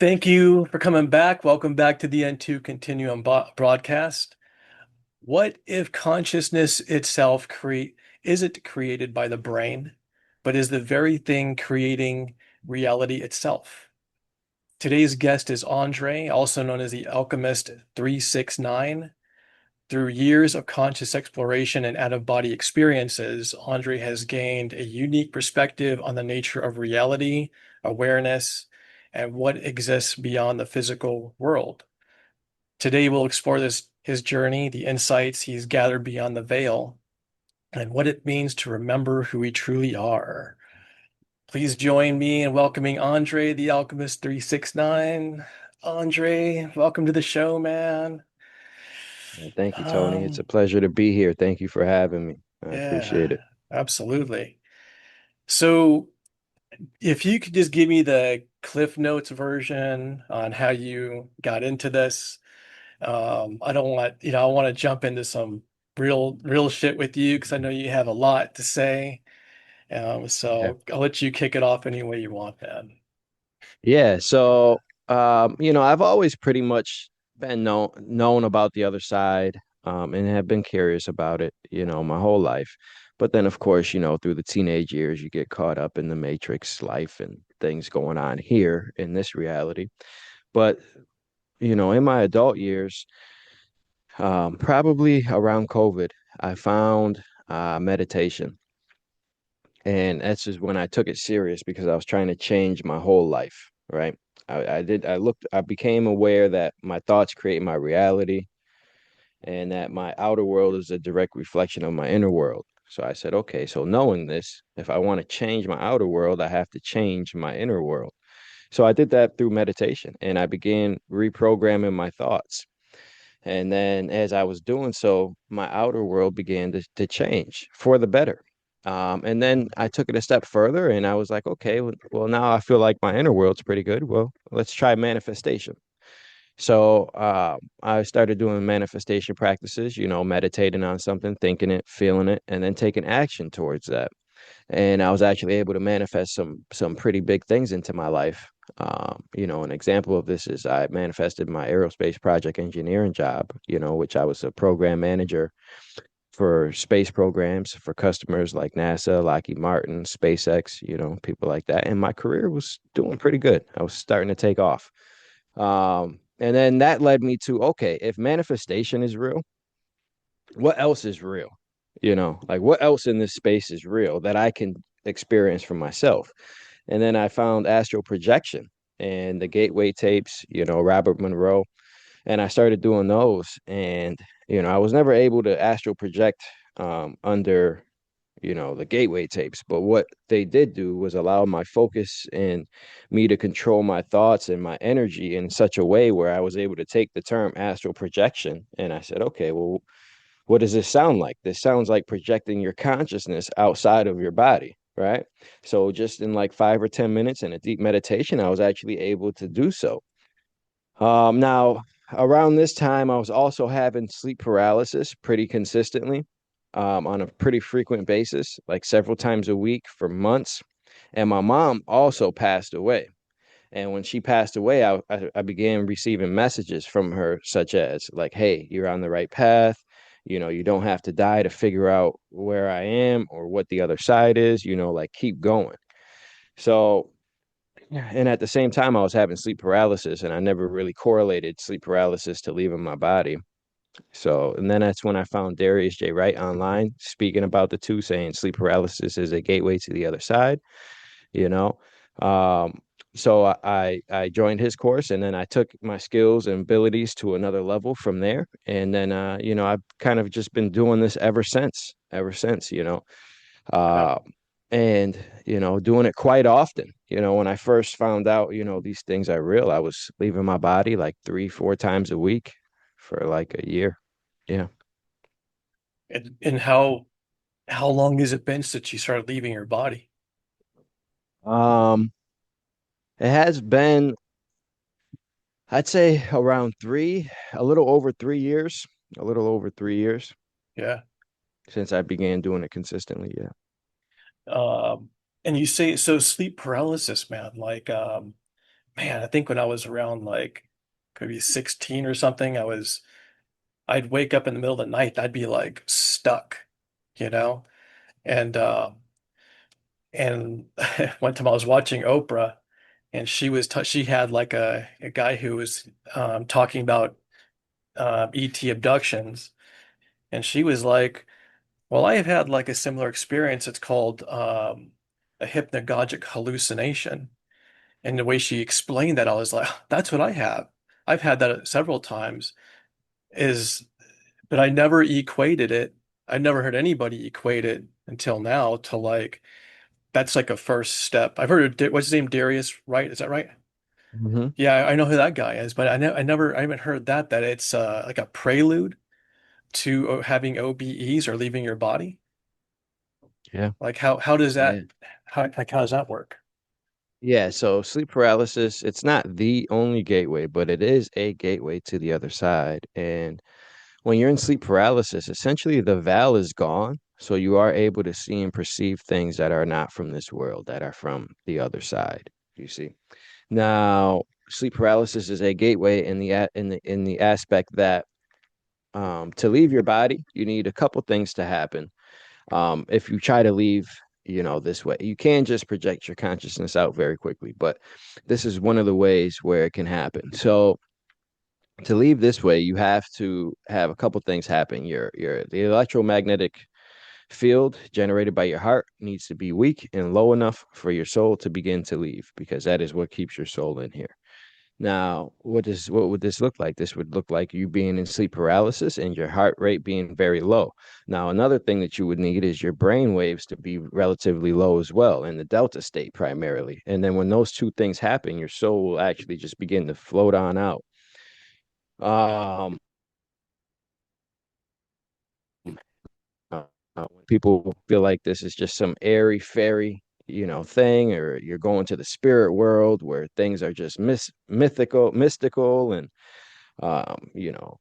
Thank you for coming back. Welcome back to the N2 Continuum broadcast. What if consciousness itself isn't created by the brain, but is the very thing creating reality itself? Today's guest is Andre, also known as the Alchemist 369. Through years of conscious exploration and out-of-body experiences, Andre has gained a unique perspective on the nature of reality, awareness, and what exists beyond the physical world. Today, we'll explore his journey, the insights he's gathered beyond the veil, and what it means to remember who we truly are. Please join me in welcoming Andre, the Alchemist 369. Andre, welcome to the show, man. Thank you, Tony. It's Um, a pleasure to be here. Thank you for having me. I yeah, appreciate it. absolutely. So, if you could just give me the Cliff Notes version on how you got into this. I don't want, I want to jump into some real shit with you because I know you have a lot to say. Yeah. So I'll let you kick it off any way you want, man. Yeah. I've always pretty much been known about the other side, and have been curious about it, my whole life. But then, of course, through the teenage years, you get caught up in the matrix life and things going on here in this reality. But, in my adult years, probably around COVID, I found meditation. And that's just when I took it serious because I was trying to change my whole life, right? I became aware that my thoughts create my reality and that my outer world is a direct reflection of my inner world. So I said, okay, so knowing this, if I want to change my outer world, I have to change my inner world. So I did that through meditation and I began reprogramming my thoughts. And then as I was doing so, my outer world began to change for the better. And then I took it a step further and I was like, okay, well, now I feel like my inner world's pretty good. Well, let's try manifestation. So I started doing manifestation practices, meditating on something, thinking it, feeling it, and then taking action towards that. And I was actually able to manifest some pretty big things into my life. An example of this is I manifested my aerospace project engineering job, which I was a program manager for space programs for customers like NASA, Lockheed Martin, SpaceX, people like that. And my career was doing pretty good. I was starting to take off. And then that led me to, okay, if manifestation is real, what else is real? Like what else in this space is real that I can experience for myself? And then I found astral projection and the gateway tapes, Robert Monroe, and I started doing those. And, I was never able to astral project under, the gateway tapes. But what they did do was allow my focus and me to control my thoughts and my energy in such a way where I was able to take the term astral projection. And I said, okay, well, what does this sound like? This sounds like projecting your consciousness outside of your body, right? So just in like 5 or 10 minutes in a deep meditation, I was actually able to do so. Now, around this time, I was also having sleep paralysis pretty consistently, on a pretty frequent basis, like several times a week for months. And my mom also passed away. And when she passed away, I began receiving messages from her, such as, like, hey, you're on the right path. You don't have to die to figure out where I am or what the other side is, like, keep going. So, yeah, and at the same time, I was having sleep paralysis, and I never really correlated sleep paralysis to leaving my body. So, and then that's when I found Darius J. Wright online speaking about the two, saying sleep paralysis is a gateway to the other side, you know. Um, so I joined his course, and then I took my skills and abilities to another level from there. And then I've kind of just been doing this ever since. Yeah. Uh, and doing it quite often. When I first found out, these things I real, I was leaving my body like 3, 4 times a week for like a year. Yeah. And how long has it been since you started leaving your body? Um, it has been, I'd say around a little over 3 years, a little over 3 years Yeah. since I began doing it consistently. Yeah. Um, and you say so sleep paralysis, man. Like, man, I think when I was around like could be 16 or something, I'd wake up in the middle of the night, I'd be like stuck, you know? And and one time I was watching Oprah and she had like a guy who was talking about ET abductions, and she was like, well, I have had like a similar experience. It's called a hypnagogic hallucination. And the way she explained that, I was like, that's what I have. I've had that several times, is, but I never equated it. I never heard anybody equate it until now to like, that's like a first step. I've heard of, what's his name? Darius, right? Is that right? Hmm. Yeah, I know who that guy is, but I haven't heard that it's like a prelude to having OBEs or leaving your body. Yeah. Like how does Yeah. that how does that work? Yeah, so sleep paralysis, it's not the only gateway, but it is a gateway to the other side. And when you're in sleep paralysis, essentially the veil is gone. So you are able to see and perceive things that are not from this world, that are from the other side, you see. Now, sleep paralysis is a gateway in the aspect that to leave your body, you need a couple things to happen. If you try to leave, this way, you can just project your consciousness out very quickly, but this is one of the ways where it can happen. So to leave this way, you have to have a couple things happen. The electromagnetic field generated by your heart needs to be weak and low enough for your soul to begin to leave, because that is what keeps your soul in here. Now, what would this look like? This would look like you being in sleep paralysis and your heart rate being very low. Now, another thing that you would need is your brain waves to be relatively low as well, in the delta state primarily. And then when those two things happen, your soul will actually just begin to float on out. Um, when people feel like this is just some airy fairy, thing, or you're going to the spirit world where things are just mystical, and um, you know,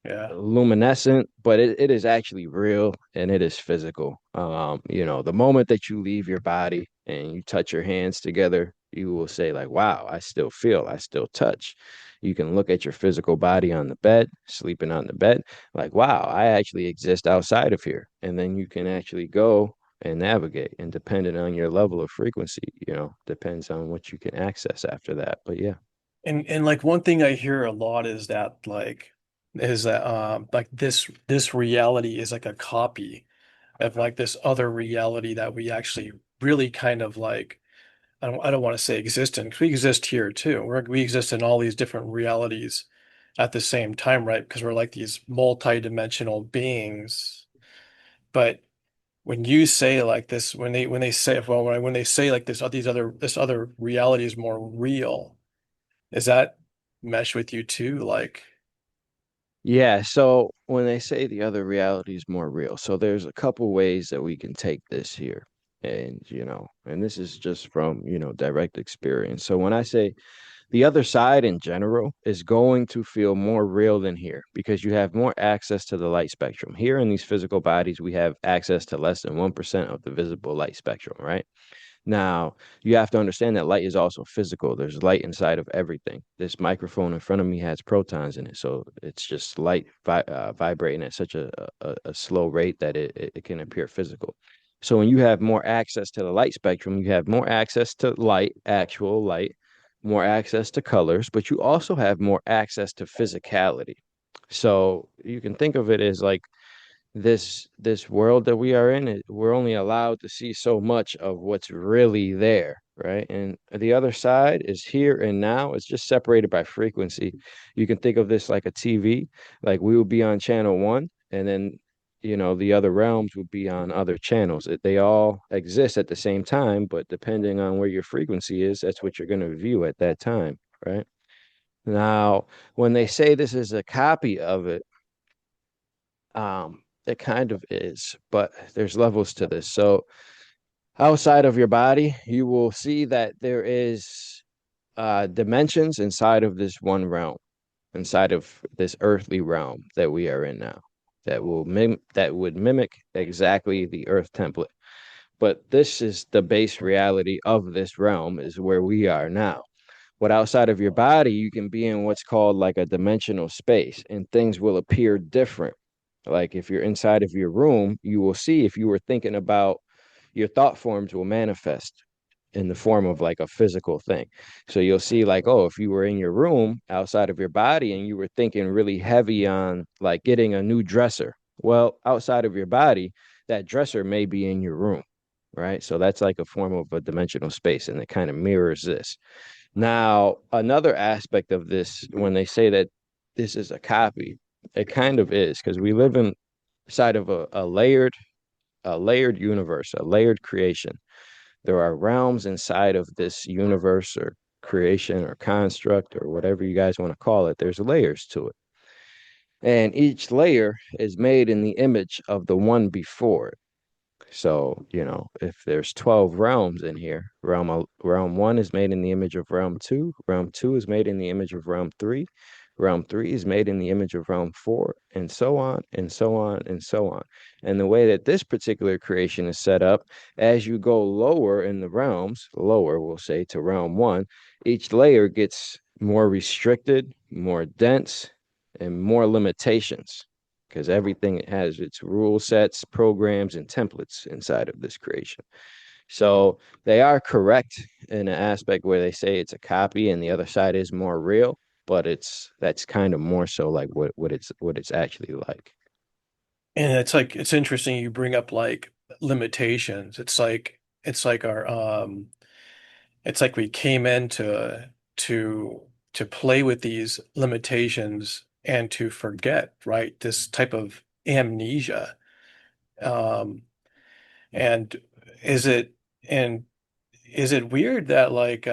Yeah. luminescent, but it is actually real and it is physical. The moment that you leave your body and you touch your hands together, you will say, like, wow, I still feel, I still touch. You can look at your physical body on the bed, sleeping on the bed, like, wow, I actually exist outside of here. And then you can actually go and navigate. And depending on your level of frequency, depends on what you can access after that. But yeah. And like one thing I hear a lot is that like this reality is like a copy of like this other reality that we actually really kind of like, I don't want to say exist in, because we exist here too. We exist in all these different realities at the same time, right? Because we're like these multi-dimensional beings. But when you say like this, when they say, well, when they say like this other reality is more real, is that mesh with you too? Like, Yeah, so when they say the other reality is more real, so there's a couple ways that we can take this here. And this is just from, direct experience. So when I say the other side in general is going to feel more real than here, because you have more access to the light spectrum. Here in these physical bodies, we have access to less than 1% of the visible light spectrum, right? Now, you have to understand that light is also physical. There's light inside of everything. This microphone in front of me has protons in it. So it's just light vibrating at such a slow rate that it can appear physical. So when you have more access to the light spectrum, you have more access to light, actual light, more access to colors, but you also have more access to physicality. So you can think of it as like this world that we are in, we're only allowed to see so much of what's really there, right? And the other side is here and now. It's just separated by frequency. You can think of this like a TV. Like we would be on channel one, and then the other realms would be on other channels. They all exist at the same time, but depending on where your frequency is, that's what you're going to view at that time, right? Now, when they say this is a copy of it, it kind of is, but there's levels to this. So outside of your body, you will see that there is dimensions inside of this one realm, inside of this earthly realm that we are in now, that would mimic exactly the Earth template. But this is the base reality of this realm, is where we are now. But outside of your body, you can be in what's called like a dimensional space, and things will appear different. Like if you're inside of your room, you will see, if you were thinking about, your thought forms will manifest in the form of like a physical thing. So you'll see like, oh, if you were in your room outside of your body and you were thinking really heavy on like getting a new dresser, well, outside of your body, that dresser may be in your room, right? So that's like a form of a dimensional space, and it kind of mirrors this. Now, another aspect of this, when they say that this is a copy, it kind of is, because we live inside of a layered universe, a layered creation. There are realms inside of this universe or creation or construct or whatever you guys want to call it. There's layers to it. And each layer is made in the image of the one before it. So, if there's 12 realms in here, realm one is made in the image of realm two is made in the image of realm three is made in the image of realm four, and so on, and so on, and so on. And the way that this particular creation is set up, as you go lower in the realms, lower, we'll say, to realm one, each layer gets more restricted, more dense, and more limitations, because everything has its rule sets, programs, and templates inside of this creation. So they are correct in an aspect where they say it's a copy and the other side is more real, but that's kind of more so like what it's actually like. And it's interesting you bring up like limitations. It's like our it's like we came in to to play with these limitations and to forget, right? This type of amnesia. Um, and is it and is it weird that like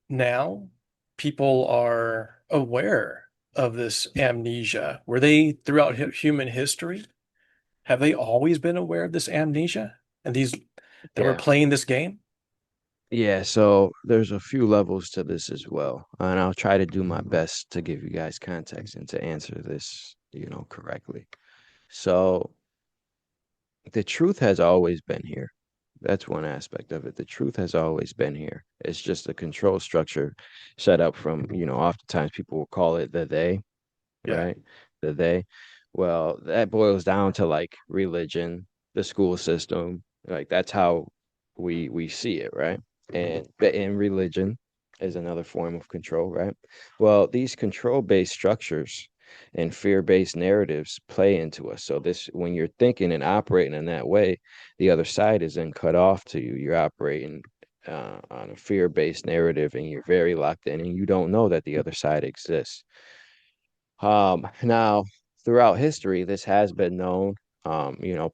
now people are aware of this amnesia? Were they throughout human history? Have they always been aware of this amnesia and these that were Yeah. playing this game? Yeah, so there's a few levels to this as well, and I'll try to do my best to give you guys context and to answer this, correctly. So the truth has always been here. That's one aspect of it. The truth has always been here. It's just a control structure set up from, oftentimes people will call it the they, Yeah. right? The they. Well, that boils down to like religion, the school system. Like that's how we see it, right? And in religion is another form of control, right? Well, these control-based structures and fear-based narratives play into us. So this, when you're thinking and operating in that way, the other side is then cut off to you. You're operating on a fear-based narrative, and you're very locked in, and you don't know that the other side exists. Now, throughout history, this has been known.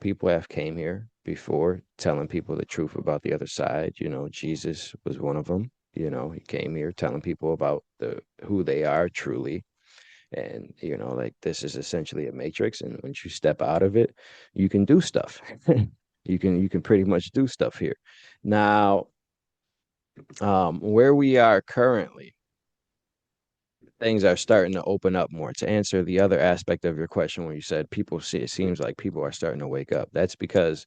People have came here before telling people the truth about the other side. Jesus was one of them. He came here telling people about who they are truly. And, like this is essentially a matrix. And once you step out of it, you can do stuff. You can pretty much do stuff here. Now, where we are currently, things are starting to open up more. To answer the other aspect of your question, when you said people see, it seems like people are starting to wake up. That's because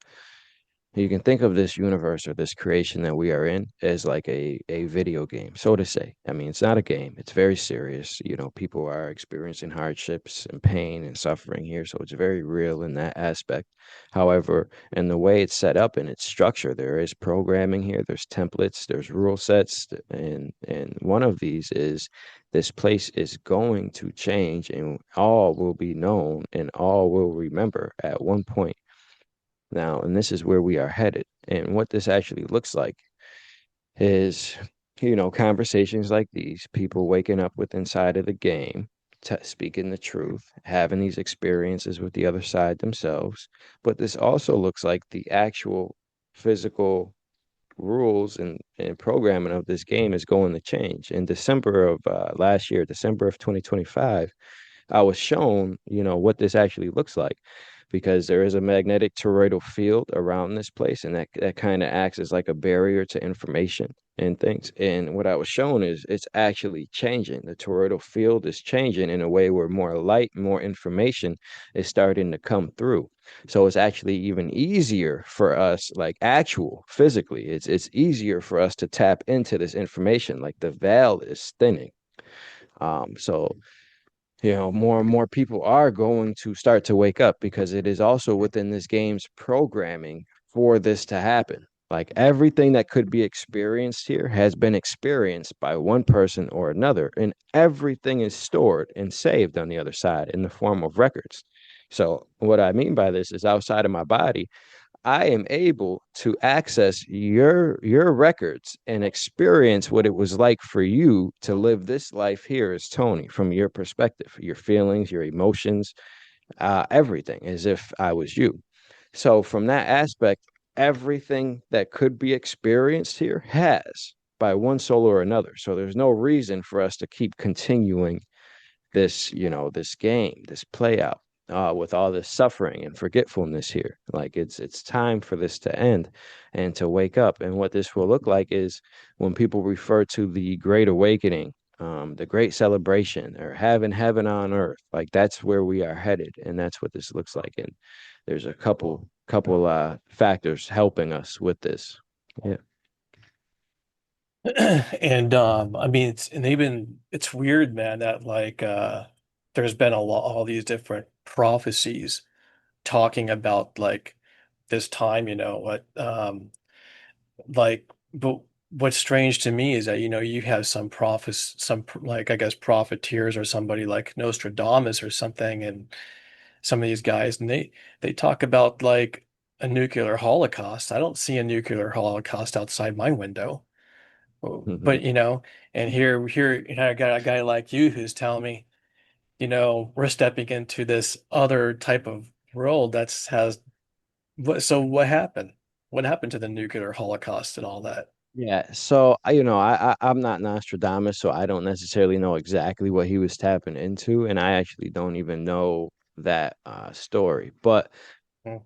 you can think of this universe or this creation that we are in as like a video game, so to say. I mean, it's not a game. It's very serious. People are experiencing hardships and pain and suffering here, so it's very real in that aspect. However, in the way it's set up and its structure, there is programming here. There's templates. There's rule sets, and one of these is this place is going to change, and all will be known, and all will remember at one point now, and this is where we are headed. And what this actually looks like is, conversations like these, people waking up with inside of the game, speaking the truth, having these experiences with the other side themselves. But this also looks like the actual physical rules and programming of this game is going to change. In December of last year, December of 2025, I was shown, what this actually looks like. because there is a magnetic toroidal field around this place, and that kind of acts as like a barrier to information and things. And what I was shown is it's actually changing. The toroidal field is changing in a way where more light, more information is starting to come through. So it's actually even easier for us, like actual physically, it's easier for us to tap into this information. Like the veil is thinning. So more and more people are going to start to wake up because it is also within this game's programming for this to happen. Like everything that could be experienced here has been experienced by one person or another, and everything is stored and saved on the other side in the form of records. So, what I mean by this is outside of my body, I am able to access your records and experience what it was like for you to live this life here as Tony from your perspective, your feelings, your emotions, everything as if I was you. So from that aspect, everything that could be experienced here has by one soul or another. So there's no reason for us to keep continuing this game, this play out, with all this suffering and forgetfulness here. Like it's time for this to end and to wake up. And what this will look like is when people refer to the Great Awakening, the Great Celebration, or having heaven on earth, like that's where we are headed, and that's what this looks like. And there's a couple factors helping us with this. Yeah. And I mean it's weird, man, that like there's been a lot all these different prophecies talking about like this time, what like but what's strange to me is that you have some prophets, like I guess profiteers or somebody like Nostradamus or something, and some of these guys, and they talk about like a nuclear holocaust. I don't see a nuclear holocaust outside my window. Hmm. But and here I got a guy like you who's telling me, we're stepping into this other type of world that's has so what happened? What happened to the nuclear holocaust and all that? Yeah, so I'm not Nostradamus, so I don't necessarily know exactly what he was tapping into, and I actually don't even know that story. But Hmm.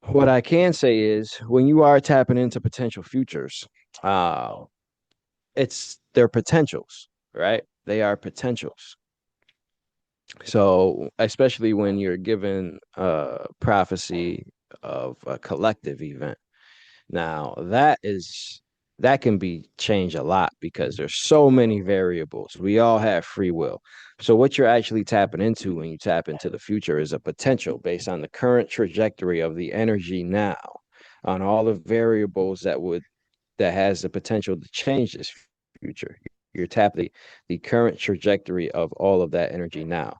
what I can say is when you are tapping into potential futures, uh, it's their potentials, right? They are potentials. So especially when you're given prophecy of a collective event. Now, that can be changed a lot because there's so many variables. We all have free will. So what you're actually tapping into when you tap into the future is a potential based on the current trajectory of the energy now, on all the variables that has the potential to change this future. You're tapping the current trajectory of all of that energy now.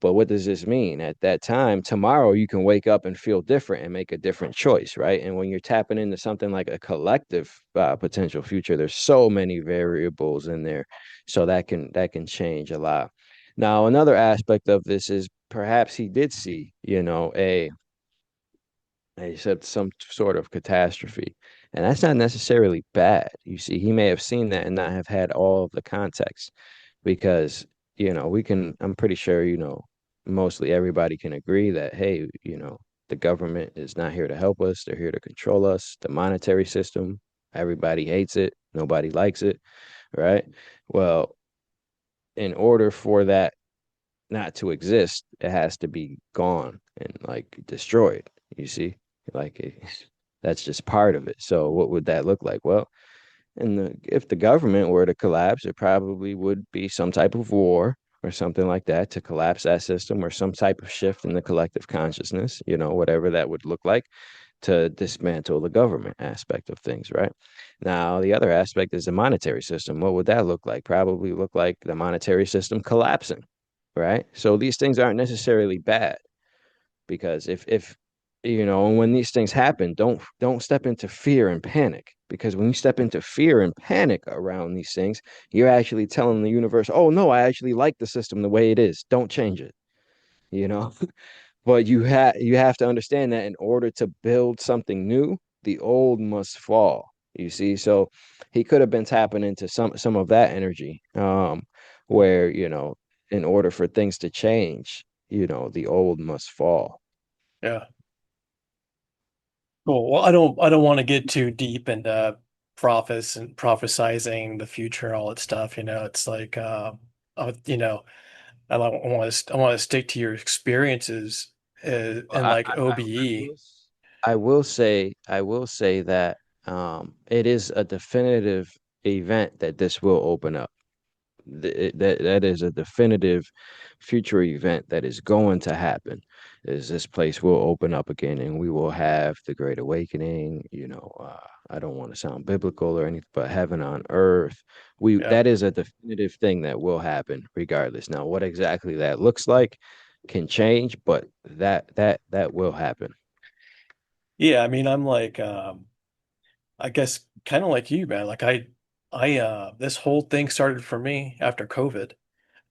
But what does this mean? At that time, tomorrow you can wake up and feel different and make a different choice, right? And when you're tapping into something like a collective potential future, there's so many variables in there, so that can change a lot. Now, another aspect of this is perhaps he did see, he said some sort of catastrophe, and that's not necessarily bad. You see, he may have seen that and not have had all of the context because I'm pretty sure mostly everybody can agree that hey, the government is not here to help us, they're here to control us. The monetary system, everybody hates it, nobody likes it, right? Well, in order for that not to exist, it has to be gone and like destroyed, you see, like that's just part of it. So what would that look like? Well, if the government were to collapse, it probably would be some type of war or something like that to collapse that system, or some type of shift in the collective consciousness, whatever that would look like to dismantle the government aspect of things, right? Now, the other aspect is the monetary system. What would that look like? Probably look like the monetary system collapsing, right? So these things aren't necessarily bad because if when these things happen, don't step into fear and panic, because when you step into fear and panic around these things, you're actually telling the universe, oh no, I actually like the system the way it is, don't change it, you know. But you have to understand that in order to build something new, the old must fall, you see. So he could have been tapping into some of that energy, where in order for things to change, the old must fall. Yeah. Cool. Well, I don't want to get too deep into prophets and prophesizing the future and all that stuff. It's like, you know, I want to stick to your experiences Well, and like OBE. I will say that it is a definitive event that this will open up. That is a definitive future event that is going to happen. Is this place will open up again, and we will have the Great Awakening. I don't want to sound biblical or anything, but heaven on earth. We Yeah. That is a definitive thing that will happen, regardless. Now, what exactly that looks like can change, but that will happen. Yeah. I mean, I'm like, I guess kind of like you, man. Like this whole thing started for me after COVID.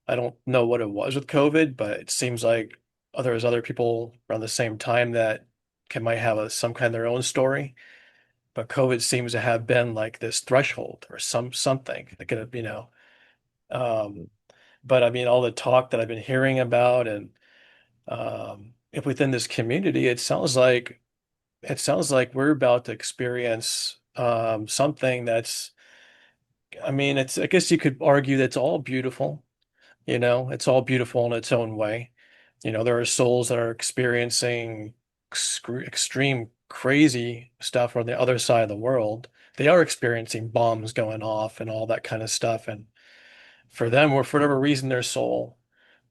I don't know what it was with COVID, but it seems like there's other people around the same time that might have some kind of their own story. But COVID seems to have been like this threshold or something that could have, um, but I mean, all the talk that I've been hearing about and if within this community, it sounds like we're about to experience something that's, I mean, I guess you could argue that's all beautiful. It's all beautiful in its own way. There are souls that are experiencing extreme crazy stuff on the other side of the world. They are experiencing bombs going off and all that kind of stuff. And for them, or for whatever reason, their soul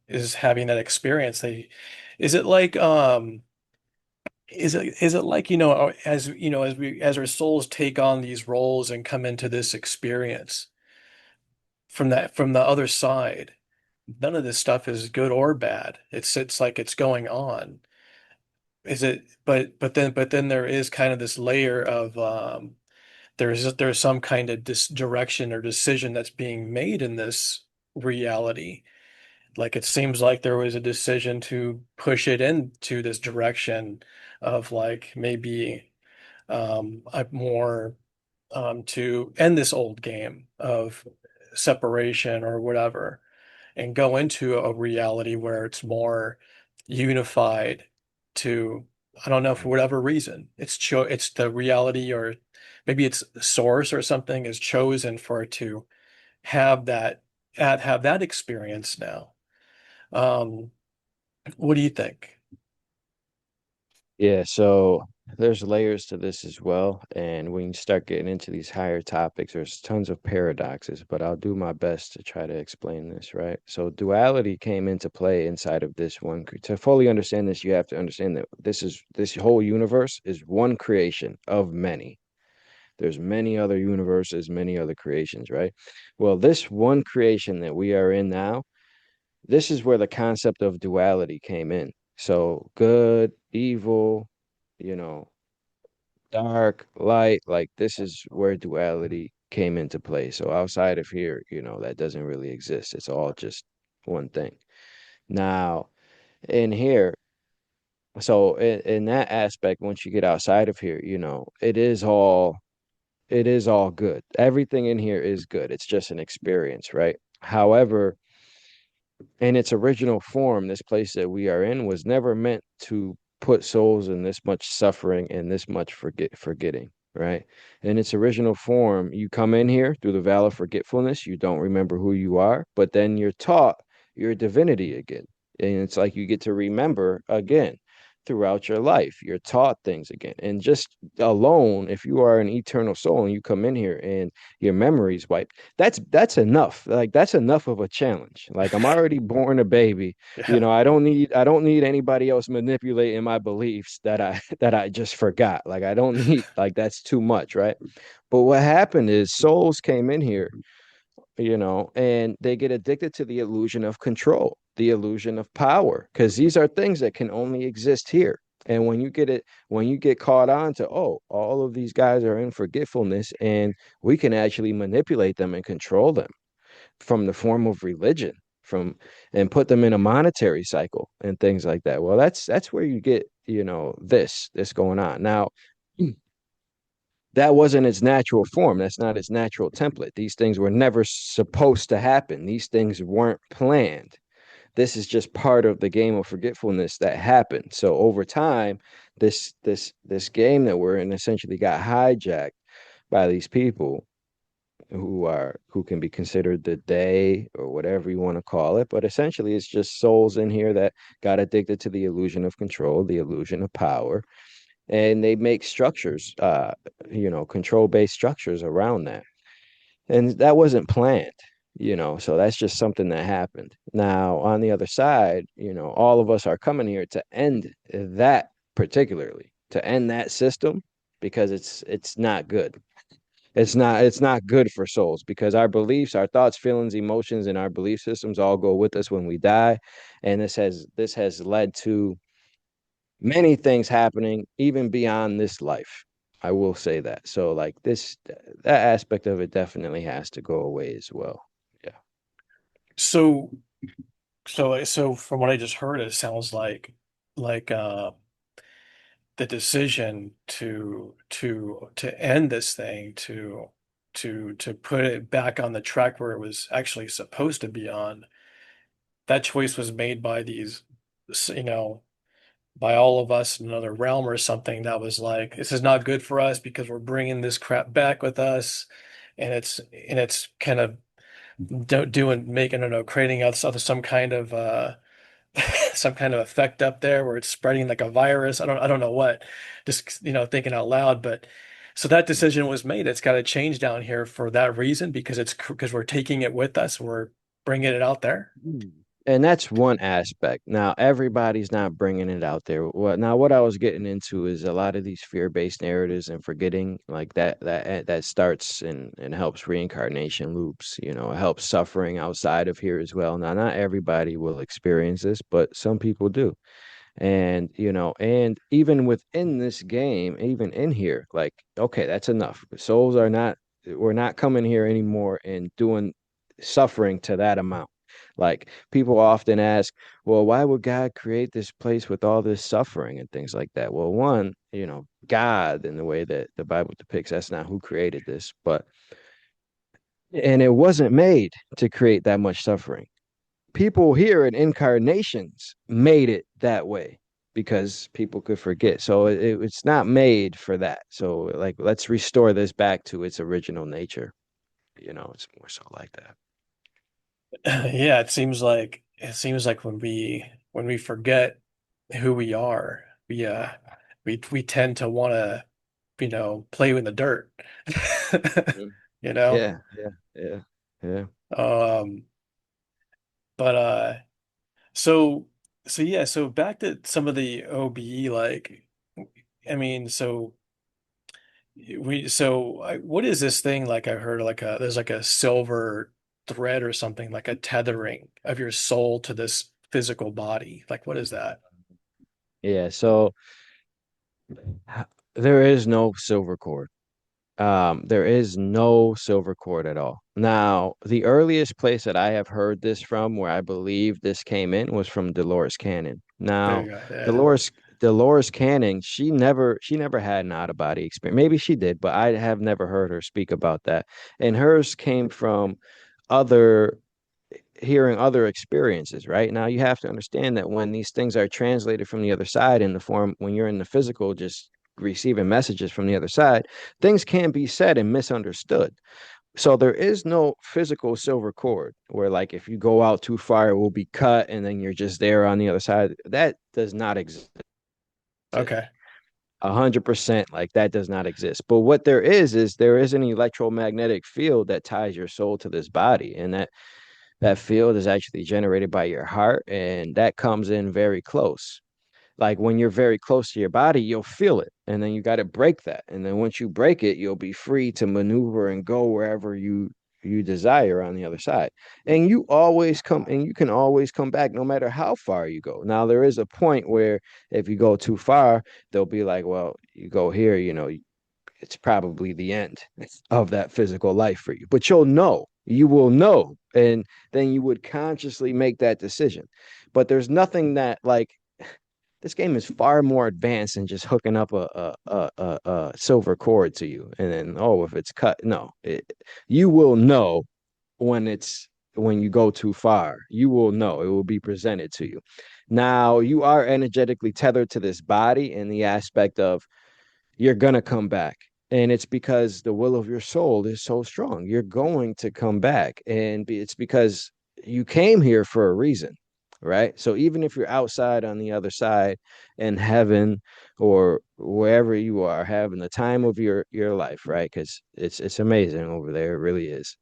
is having that experience. Is it like, is it like, as our souls take on these roles and come into this experience from the other side, none of this stuff is good or bad. It's like it's going on. Is it, but then there is kind of this layer of there's some kind of direction or decision that's being made in this reality. Like it seems like there was a decision to push it into this direction of like maybe a more to end this old game of separation or whatever and go into a reality where it's more unified to, I don't know, for whatever reason. It's the reality, or maybe it's source or something is chosen for it to have that experience now. Um, what do you think? Yeah, so there's layers to this as well. And when you start getting into these higher topics, there's tons of paradoxes, but I'll do my best to try to explain this, right? So duality came into play inside of this one. To fully understand this, you have to understand that this whole universe is one creation of many. There's many other universes, many other creations, right? Well, this one creation that we are in now, this is where the concept of duality came in. So good, evil, you know, dark, light, like this is where duality came into play. So outside of here, that doesn't really exist. It's all just one thing. Now, in here, so in that aspect, once you get outside of here, it is all good. Everything in here is good. It's just an experience, right? However, in its original form, this place that we are in was never meant to put souls in this much suffering and this much forgetting, right? In its original form, you come in here through the veil of forgetfulness, you don't remember who you are, but then you're taught your divinity again. And it's like you get to remember again throughout your life. You're taught things again. And just alone, if you are an eternal soul and you come in here and your memory's wiped, that's enough. Like that's enough of a challenge. Like I'm already born a baby. Yeah. I don't need anybody else manipulating my beliefs that I that I just forgot. Like I don't need like that's too much, right? But what happened is souls came in here, and they get addicted to the illusion of control, the illusion of power, because these are things that can only exist here. And when you get caught on to, oh, all of these guys are in forgetfulness and we can actually manipulate them and control them from the form of religion, from and put them in a monetary cycle and things like that. Well, that's where you get, this going on. Now, that wasn't its natural form. That's not its natural template. These things were never supposed to happen. These things weren't planned. this is just part of the game of forgetfulness that happened. So over time, this game that we're in essentially got hijacked by these people who can be considered the day or whatever you want to call it. But essentially, it's just souls in here that got addicted to the illusion of control, the illusion of power, and they make structures, control-based structures around that. And that wasn't planned, so that's just something that happened. Now, on the other side, all of us are coming here to end that, particularly to end that system, because it's not good. It's not good for souls, because our beliefs, our thoughts, feelings, emotions, and our belief systems all go with us when we die. And this has led to many things happening even beyond this life. I will say that. So like that aspect of it definitely has to go away as well. Yeah. So so from what I just heard, it sounds like the decision to end this thing, to put it back on the track where it was actually supposed to be on, that choice was made by these, you know, by all of us in another realm or something that was like, this is not good for us because we're bringing this crap back with us, and it's kind of doing making, I don't know, creating out some kind of some kind of effect up there where it's spreading like a virus. I don't know what, just thinking out loud. But so that decision was made. It's got to change down here for that reason, because because we're taking it with us. We're bringing it out there. Mm. And that's one aspect. Now, everybody's not bringing it out there. What I was getting into is a lot of these fear-based narratives and forgetting, like that starts and helps reincarnation loops. It helps suffering outside of here as well. Now, not everybody will experience this, but some people do. And even within this game, even in here, like, okay, that's enough. Souls are not, we're not coming here anymore and doing suffering to that amount. Like, people often ask, well, why would God create this place with all this suffering and things like that? Well, one, God, in the way that the Bible depicts, that's not who created this, and it wasn't made to create that much suffering. People here in incarnations made it that way because people could forget. So it's not made for that. So, like, let's restore this back to its original nature. It's more so like that. Yeah, it seems like when we forget who we are, we tend to want to, play in the dirt. Mhm. You know? Yeah, yeah, yeah, yeah. Um, but so yeah, so back to some of the OBE, like, I mean, what is this thing, like I heard, like there's like a silver thread or something, like a tethering of your soul to this physical body. Like, what is that? Yeah. So there is no silver cord. There is no silver cord at all. Now, the earliest place that I have heard this from, where I believe this came in, was from Dolores Cannon. There Now, you go. Yeah. Dolores Cannon, she never had an out of body experience. Maybe she did, but I have never heard her speak about that. And hers came from other hearing other experiences, right? Now you have to understand that when these things are translated from the other side in the form, when you're in the physical, just receiving messages from the other side, things can be said and misunderstood. So there is no physical silver cord where, like, if you go out too far, it will be cut and then you're just there on the other side. That does not exist. Okay. 100%, like, that does not exist. But what there is there is an electromagnetic field that ties your soul to this body, and that field is actually generated by your heart, and that comes in very close. Like, when you're very close to your body, you'll feel it, and then you got to break that. And then once you break it, you'll be free to maneuver and go wherever you desire on the other side. And you can always come back no matter how far you go. Now, there is a point where if you go too far, they'll be like, well, you go here, it's probably the end of that physical life for you. But you will know, and then you would consciously make that decision. But there's nothing that, like, this game is far more advanced than just hooking up a silver cord to you, and then, oh, if it's cut, no, you will know when it's when you go too far. You will know, it will be presented to you. Now, you are energetically tethered to this body in the aspect of you're going to come back. And it's because the will of your soul is so strong. You're going to come back. And it's because you came here for a reason, right? So even if you're outside on the other side in heaven or wherever you are, having the time of your life, right? Because it's amazing over there. It really is.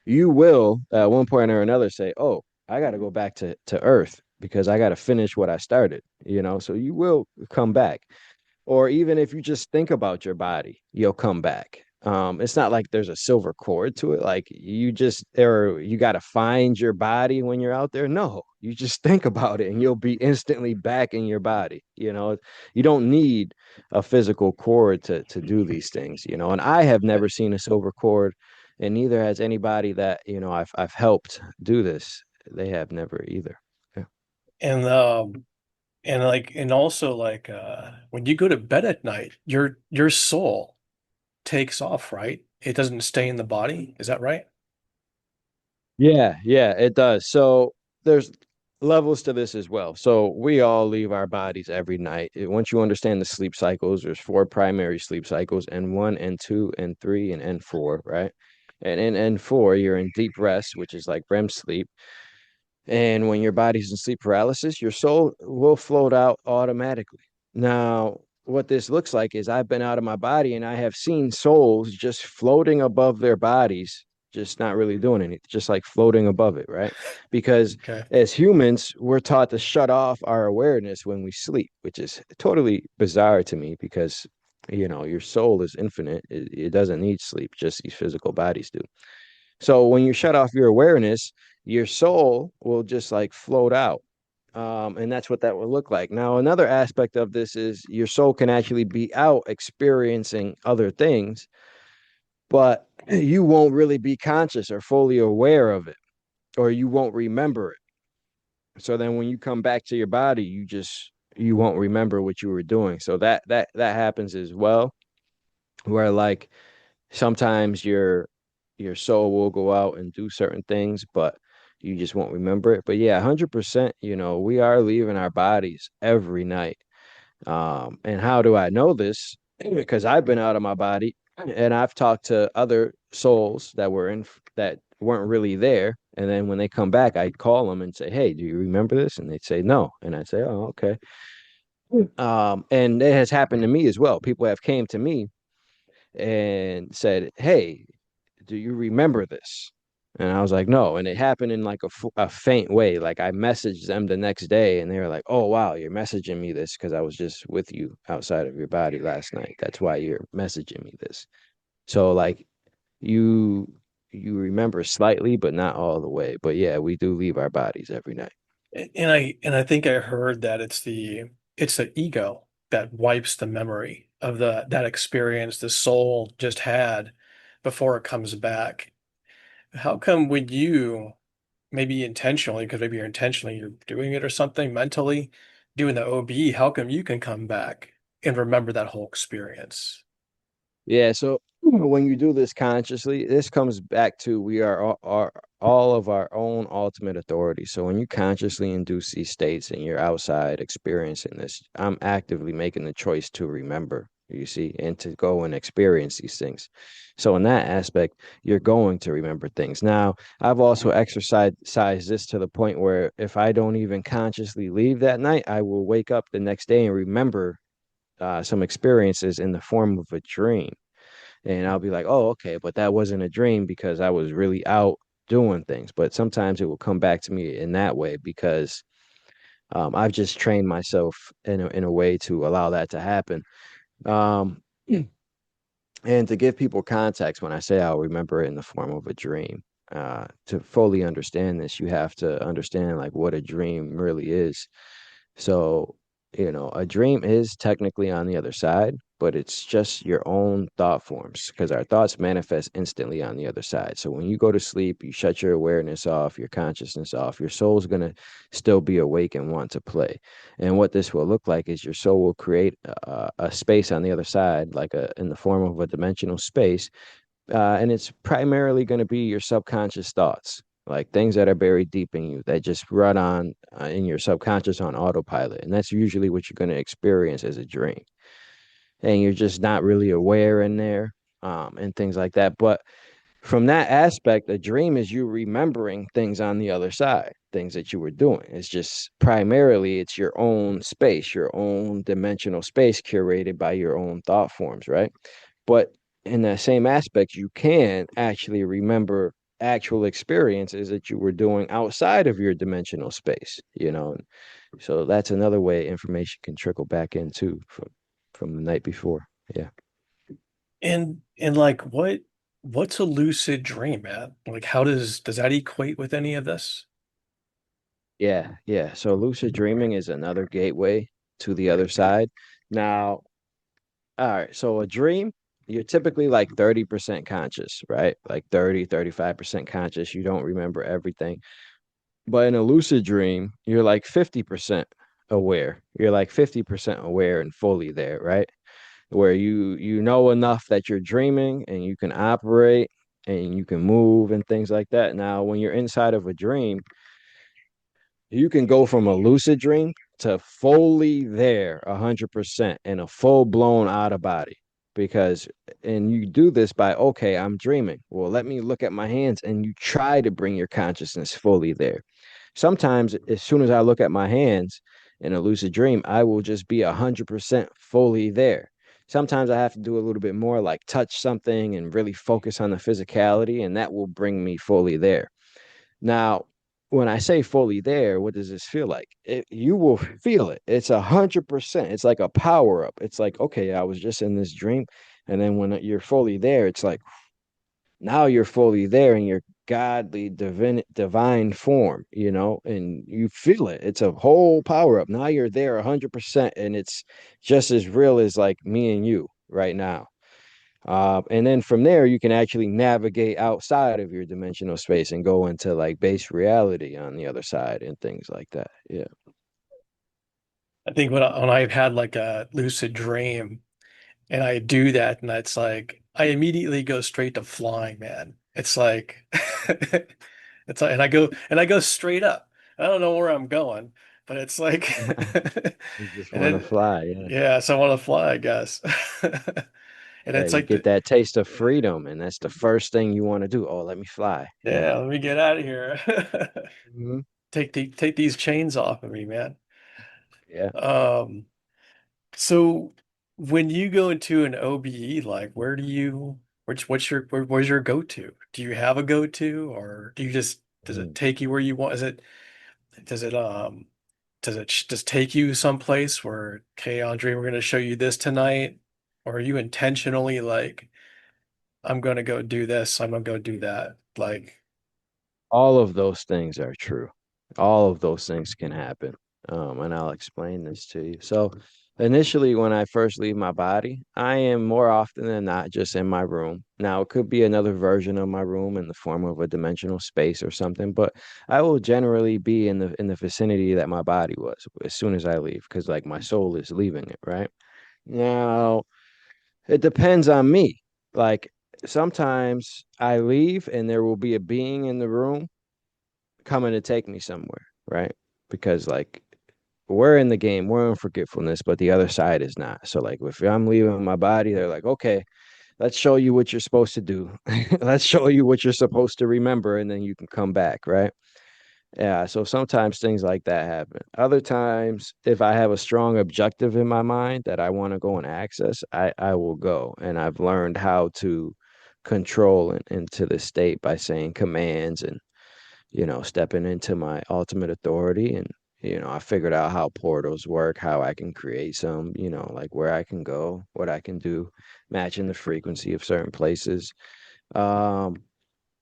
You will at one point or another say, "Oh, I got to go back to Earth because I got to finish what I started." So you will come back, or even if you just think about your body, you'll come back. It's not like there's a silver cord to it. Like you got to find your body when you're out there. No, you just think about it and you'll be instantly back in your body. You don't need a physical cord to do these things. And I have never seen a silver cord, and neither has anybody that I've helped do this. They have never either. Yeah. And and also like when you go to bed at night, your soul takes off, right? It doesn't stay in the body. Is that right? Yeah, it does. So there's levels to this as well. So we all leave our bodies every night. Once you understand the sleep cycles, there's four primary sleep cycles, N1, N2, N3, and N4, right? And in N4, you're in deep rest, which is like REM sleep. And when your body's in sleep paralysis, your soul will float out automatically. Now, what this looks like is I've been out of my body and I have seen souls just floating above their bodies, just not really doing anything, just like floating above it, right? Because Okay. as humans, we're taught to shut off our awareness when we sleep, which is totally bizarre to me because, your soul is infinite. It doesn't need sleep, just these physical bodies do. So when you shut off your awareness, your soul will just like float out. And that's what that will look like. Now, another aspect of this is your soul can actually be out experiencing other things, but you won't really be conscious or fully aware of it, or you won't remember it. So then when you come back to your body, you won't remember what you were doing. So that happens as well, where like sometimes your soul will go out and do certain things, but you just won't remember it. But yeah, 100%, we are leaving our bodies every night. And how do I know this? Because I've been out of my body and I've talked to other souls that weren't really there. And then when they come back, I call them and say, "Hey, do you remember this?" And they'd say no. And I'd say, "Oh, okay." And it has happened to me as well. People have came to me and said, "Hey, do you remember this?" And I was like, "No." And it happened in like a faint way. Like I messaged them the next day and they were like, "Oh, wow, you're messaging me this because I was just with you outside of your body last night. That's why you're messaging me this." So like you you remember slightly, but not all the way. But yeah, we do leave our bodies every night. And I think I heard that it's the ego that wipes the memory of that experience the soul just had before it comes back. How come when you maybe intentionally, because maybe you're doing it or something mentally, doing the OBE, how come you can come back and remember that whole experience? Yeah, so when you do this consciously, this comes back to we are all of our own ultimate authority. So when you consciously induce these states and you're outside experiencing this, I'm actively making the choice to remember, you see, and to go and experience these things. So in that aspect, you're going to remember things. Now, I've also exercised this to the point where if I don't even consciously leave that night, I will wake up the next day and remember some experiences in the form of a dream. And I'll be like, "Oh, okay, but that wasn't a dream because I was really out doing things." But sometimes it will come back to me in that way because I've just trained myself in a way to allow that to happen. Um, and to give people context, when I say I'll remember it in the form of a dream, to fully understand this, you have to understand like what a dream really is. So, a dream is technically on the other side, but it's just your own thought forms because our thoughts manifest instantly on the other side. So when you go to sleep, you shut your awareness off, your consciousness off, your soul's going to still be awake and want to play. And what this will look like is your soul will create a space on the other side, like in the form of a dimensional space And it's primarily going to be your subconscious thoughts, like things that are buried deep in you that just run on in your subconscious on autopilot. And that's usually what you're going to experience as a dream. And you're just not really aware in there, and things like that. But from that aspect, a dream is you remembering things on the other side, things that you were doing. It's just primarily it's your own space, your own dimensional space curated by your own thought forms, right? But in that same aspect, you can actually remember actual experiences that you were doing outside of your dimensional space, you know. So that's another way information can trickle back into from the night before. Yeah. And like what's a lucid dream, man? Like how does that equate with any of this? Yeah, yeah. So lucid dreaming is another gateway to the other side. Now, all right, so a dream, you're typically like 30% conscious, right? Like 35% conscious. You don't remember everything. But in a lucid dream, you're like 50% aware. You're like 50% aware and fully there, right? Where you know enough that you're dreaming and you can operate and you can move and things like that. Now, when you're inside of a dream, you can go from a lucid dream to fully there 100% in a full blown out of body because and you do this by okay, I'm dreaming, well, let me look at my hands, and you try to bring your consciousness fully there. Sometimes as soon as I look at my hands in a lucid dream, I will just be 100% fully there. Sometimes I have to do a little bit more, like touch something and really focus on the physicality, and that will bring me fully there. Now, when I say fully there, what does this feel like? You will feel it. It's 100%. It's like a power up. It's like, okay, I was just in this dream. And then when you're fully there, it's like now you're fully there in your godly divine form, you know, and you feel it. It's a whole power up. Now you're there 100%, and it's just as real as like me and you right now. And then from there, you can actually navigate outside of your dimensional space and go into like base reality on the other side and things like that. Yeah. I think when I've had like a lucid dream and I do that and it's like I immediately go straight to flying, man. It's like it's like and I go straight up. I don't know where I'm going, but it's like You just and want to then fly. Yeah. yeah, so I want to fly, I guess. And Yeah. it's You like get that taste of freedom, and that's the first thing you want to do. Oh, let me fly. Yeah. yeah, let me get out of here. Mhm. Take these chains off of me, man. Yeah. Um, so when you go into an OBE, like where do you where's your go-to? Do you have a go-to or do you just does it Mhm. take you where you want? Does it does it just take you someplace where, okay, Andre, we're gonna show you this tonight? Or are you intentionally like, I'm gonna go do this, I'm gonna go do that? Like, All of those things are true. All of those things can happen. And I'll explain this to you. So, initially, when I first leave my body, I am more often than not just in my room. Now, it could be another version of my room in the form of a dimensional space or something, but I will generally be in the vicinity that my body was as soon as I leave, because like my soul is leaving it, right? Now, it depends on me. Like sometimes I leave and there will be a being in the room coming to take me somewhere, right? Because like we're in the game, we're in forgetfulness, but the other side is not. So like if I'm leaving my body, they're like, okay, let's show you what you're supposed to do. Let's show you what you're supposed to remember, and then you can come back, right? Yeah. So sometimes things like that happen. Other times, if I have a strong objective in my mind that I want to go and access, I will go. And I've learned how to control into the state by saying commands and stepping into my ultimate authority. And, I figured out how portals work, how I can create some, like where I can go, what I can do, matching the frequency of certain places. Um,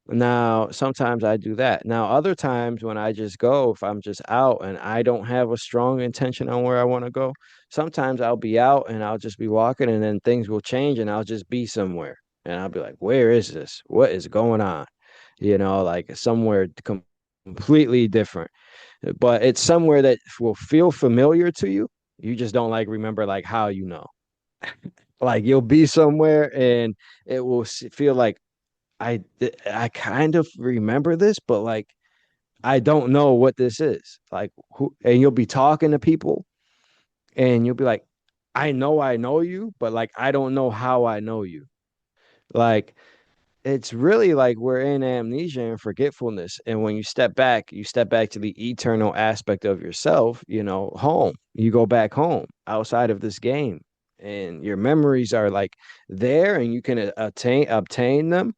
Now, sometimes I do that. Now, other times when I just go, if I'm just out and I don't have a strong intention on where I want to go, sometimes I'll be out and I'll just be walking and then things will change and I'll just be somewhere. And I'll be like, where is this? What is going on? Like somewhere completely different. But it's somewhere that will feel familiar to you. You just don't like remember like how you know. Like you'll be somewhere and it will feel like I kind of remember this, but like I don't know what this is. Like who, and you'll be talking to people and you'll be like, I know you, but like I don't know how I know you. Like it's really like we're in amnesia and forgetfulness. And when you step back to the eternal aspect of yourself, you know, home. You go back home outside of this game. And your memories are like there and you can obtain them.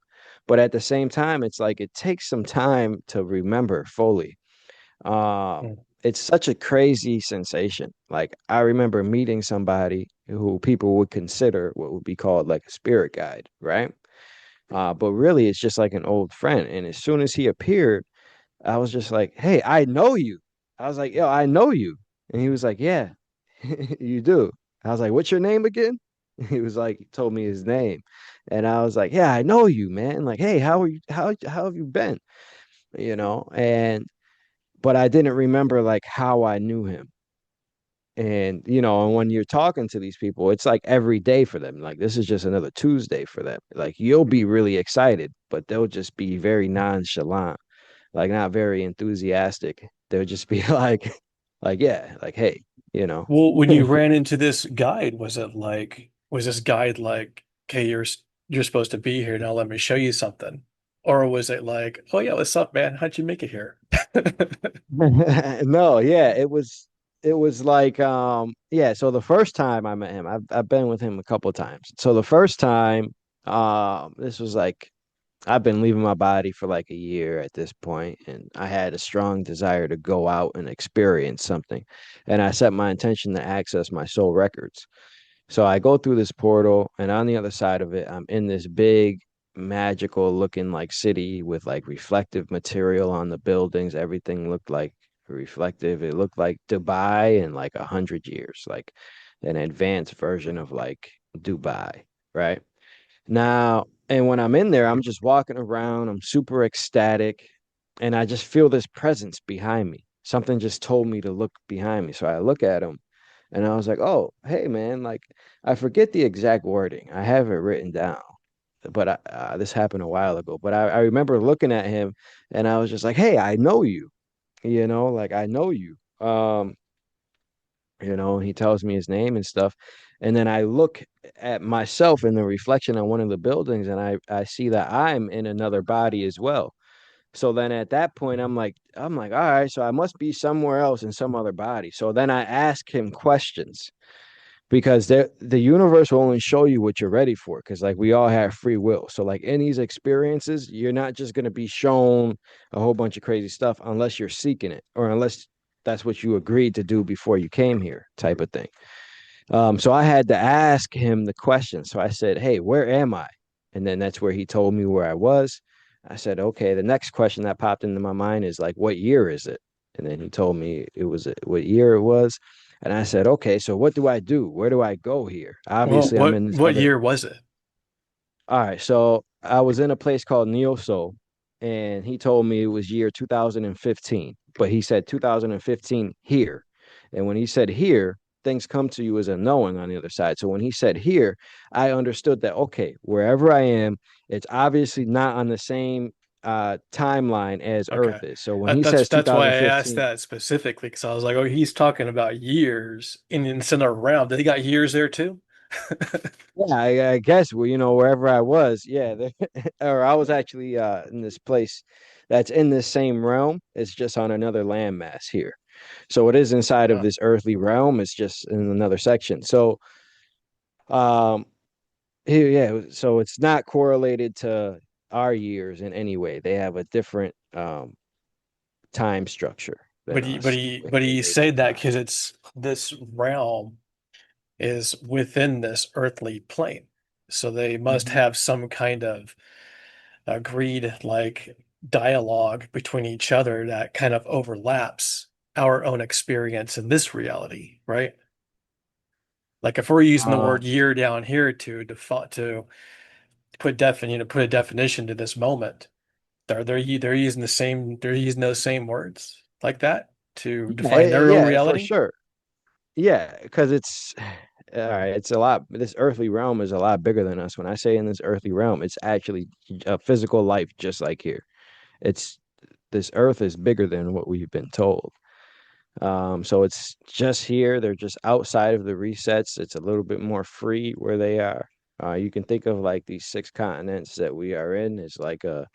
But at the same time, it's like it takes some time to remember fully. Um, Mm. it's such a crazy sensation. Like I remember meeting somebody who people would consider what would be called like a spirit guide, right? But really, it's just like an old friend. And as soon as he appeared, I was just like, "Hey, I know you." I was like, "Yo, I know you," and he was like, "Yeah, you do." I was like, "What's your name again?" He was like, he told me his name, and I was like, "Yeah, I know you, man." Like, "Hey, how are you? How have you been?" You know, and but I didn't remember like how I knew him. And you know, and when you're talking to these people, it's like every day for them. Like this is just another Tuesday for them. Like you'll be really excited, but they'll just be very nonchalant, like not very enthusiastic. They'll just be like yeah, like hey, you know. Well, when you ran into this guide, was this guide like, okay, you're supposed to be here now, let me show you something? Or was it like, oh yeah, what's up, man? How'd you make it here? No, yeah, it was like yeah, so the first time I met him, I've been with him a couple of times. So the first time, this was like I've been leaving my body for like a year at this point, and I had a strong desire to go out and experience something. And I set my intention to access my soul records. So I go through this portal, and on the other side of it, I'm in this big, magical looking like city with like reflective material on the buildings. Everything looked like reflective. It looked like Dubai in like 100 years, like an advanced version of like Dubai, right? Now, and when I'm in there, I'm just walking around, I'm super ecstatic, and I just feel this presence behind me. Something just told me to look behind me. So I look at him and I was like, oh, hey, man, like I forget the exact wording. I have it written down, but this happened a while ago. But I remember looking at him and I was just like, hey, I know you, like I know you. And he tells me his name and stuff. And then I look at myself in the reflection on one of the buildings and I see that I'm in another body as well. So then at that point I'm like, all right, so I must be somewhere else in some other body. So then I ask him questions because the universe will only show you what you're ready for because like we all have free will. So like in these experiences, you're not just going to be shown a whole bunch of crazy stuff unless you're seeking it or unless that's what you agreed to do before you came here type of thing. So I had to ask him the question. So I said, hey, where am I? And then that's where he told me where I was. I said, okay, the next question that popped into my mind is like, what year is it? And then he told me it was what year it was. And I said, okay, so what do I do? Where do I go here? Well, Obviously, I'm what in this what other. year was it? All right, so I was in a place called Neoso, and he told me it was year 2015, but he said 2015 here. And when he said here, things come to you as a knowing on the other side. So when he said here, I understood that, okay, wherever I am, it's obviously not on the same timeline as Okay. Earth is. So when That, he that's says that's why I asked 2015, that specifically because I was like, oh, he's talking about years in center realm. Did he got years there too? yeah, I guess well, wherever I was, yeah, or I was actually in this place that's in this same realm. It's just on another landmass here. So it is inside of Uh, this earthly realm. It's just in another section. So um here, yeah, so it's not correlated to our years in any way. They have a different time structure than us with but the he way they said that time. because it's this realm is within this earthly plane. So they must Mhm. have some kind of agreed like dialogue between each other that kind of overlaps our own experience in this reality, right? Like if we're using the Uh, word year down here to put a definition to this moment, they're using they're using those same words like that to yeah, define their own yeah, for reality. sure. Yeah, because it's all right, it's a lot. This earthly realm is a lot bigger than us. When I say in this earthly realm, it's actually a physical life, just like here. It's this earth is bigger than what we've been told. So it's just here. They're just outside of the resets. It's a little bit more free where they are. You can think of like these six continents that we are in is like a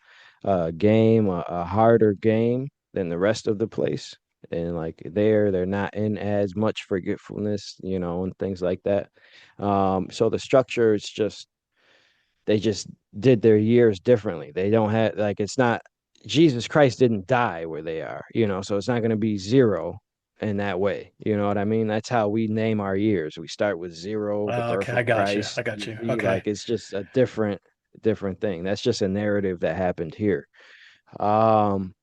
game, a harder game than the rest of the place. And like there, they're not in as much forgetfulness, and things like that. So the structure is just they just did their years differently. They don't have like it's not Jesus Christ didn't die where they are, so it's not going to be zero in that way. You know what I mean? That's how we name our years. We start with zero, the Okay, birth I of got you. Christ. I got you. Like Okay. it's just a different thing. That's just a narrative that happened here. Um,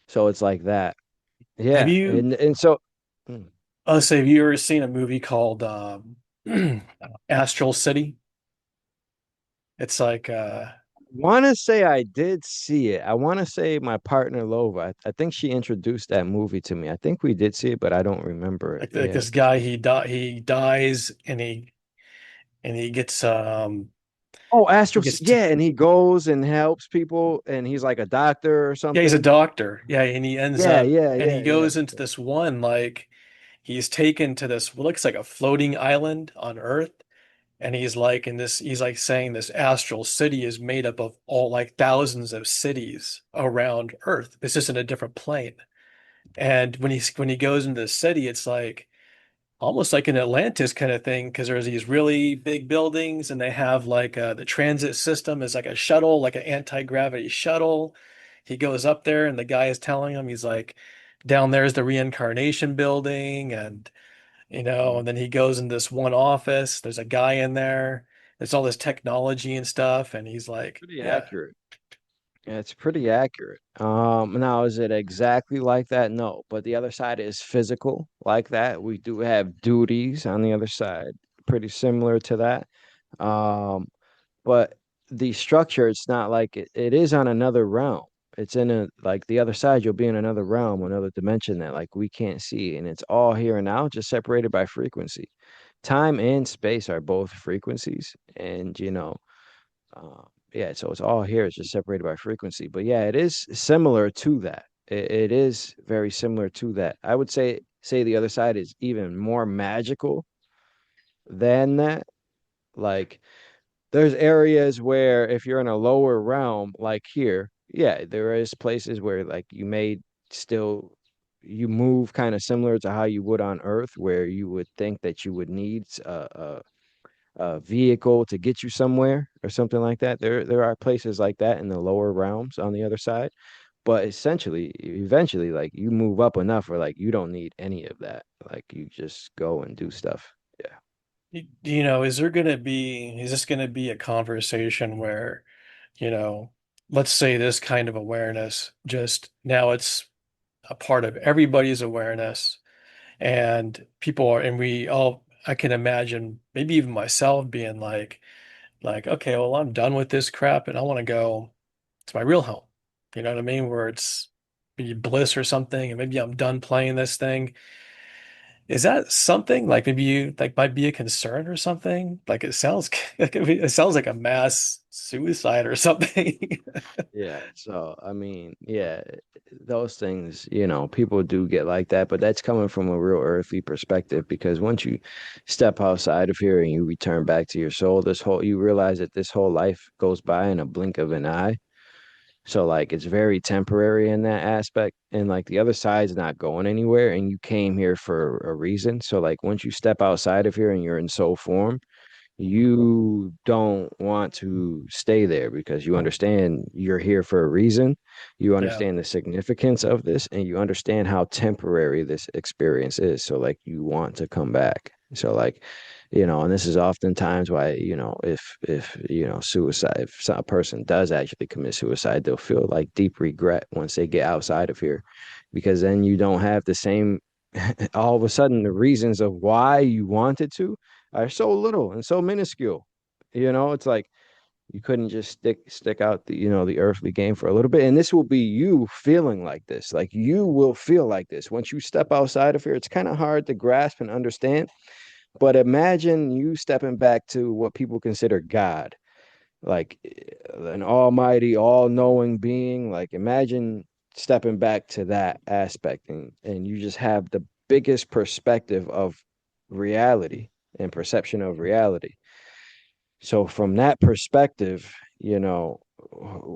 so it's like that. Have Yeah, you, and so mm, let's say, have you ever seen a movie called Astral City? It's like want to say I did see it. I want to say my partner Lova. I think she introduced that movie to me. I think we did see it, but I don't remember it. like Yeah. this guy he dies and Oh, he Astral. gets to, Yeah, and he goes and helps people, and he's like a doctor or yeah, he's a something. doctor. Yeah, and he ends Yeah, up yeah, and he yeah, yeah. goes into this one like he's taken to this what looks like a floating island on Earth. And he's like saying this astral city is made up of all like thousands of cities around Earth. It's just in a different plane. And when he goes into the city, it's like almost like an Atlantis kind of thing because there's these really big buildings and they have like the transit system is like a shuttle, like an anti-gravity shuttle. He goes up there and the guy is telling him he's like, down there's the reincarnation building and and then he goes in this one office. There's a guy in there. There's all this technology and stuff, and he's like, Pretty yeah, accurate. Yeah, it's pretty accurate. Now is it exactly like that? No, but the other side is physical like that. We do have duties on the other side, pretty similar to that. Um, but the structure, it's not like it is on another realm. It's in a like the other side, you'll be in another realm, another dimension that like we can't see, and it's all here and now, just separated by frequency. Time and space are both frequencies, and uh, yeah, so it's all here. It's just separated by frequency. But yeah, it is similar to that. It is very similar to that. I would say the other side is even more magical than that. Like there's areas where if you're in a lower realm, like here, yeah, there is places where like you may still you move kind of similar to how you would on Earth, where you would think that you would need a vehicle to get you somewhere or something like that. There are places like that in the lower realms on the other side. But essentially, eventually, like you move up enough where like you don't need any of that. Like you just go and do stuff. Yeah. is this gonna be a conversation where, you know, let's say this kind of awareness just now it's a part of everybody's awareness, and and we all, I can imagine, maybe even myself being like, okay, well, I'm done with this crap and I want to go to my real home. You know what I mean? Where it's be bliss or something, and maybe I'm done playing this thing. Is that something like maybe you like might be a concern or something? Like it sounds it sounds like a mass suicide or something. Yeah. So, I mean, yeah, those things, people do get like that, but that's coming from a real earthly perspective because once you step outside of here and you return back to your soul, you realize that this whole life goes by in a blink of an eye. So, like, it's very temporary in that aspect. And, like, the other side's not going anywhere, and you came here for a reason. So, like, once you step outside of here and you're in soul form, you don't want to stay there because you understand you're here for a reason. You Yeah. understand the significance of this and you understand how temporary this experience is. So, like, you want to come back. So, like, and this is oftentimes why, suicide, if a person does actually commit suicide, they'll feel like deep regret once they get outside of here because then you don't have the same, all of a sudden, the reasons of why you wanted to are so little and so minuscule. It's like you couldn't just stick out the earthly game for a little bit. And this will be you feeling like this. Like you will feel like this. Once you step outside of here, it's kind of hard to grasp and understand. But imagine you stepping back to what people consider God, like an almighty, all-knowing being. Like imagine stepping back to that aspect, and you just have the biggest perspective of reality and perception of reality. So from that perspective, you know,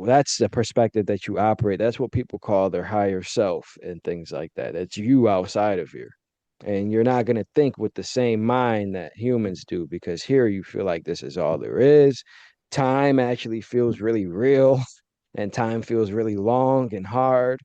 that's the perspective that you operate. That's what people call their higher self and things like that. It's you outside of here. And you're not going to think with the same mind that humans do, because here you feel like this is all there is. Time actually feels really real, and time feels really long and hard.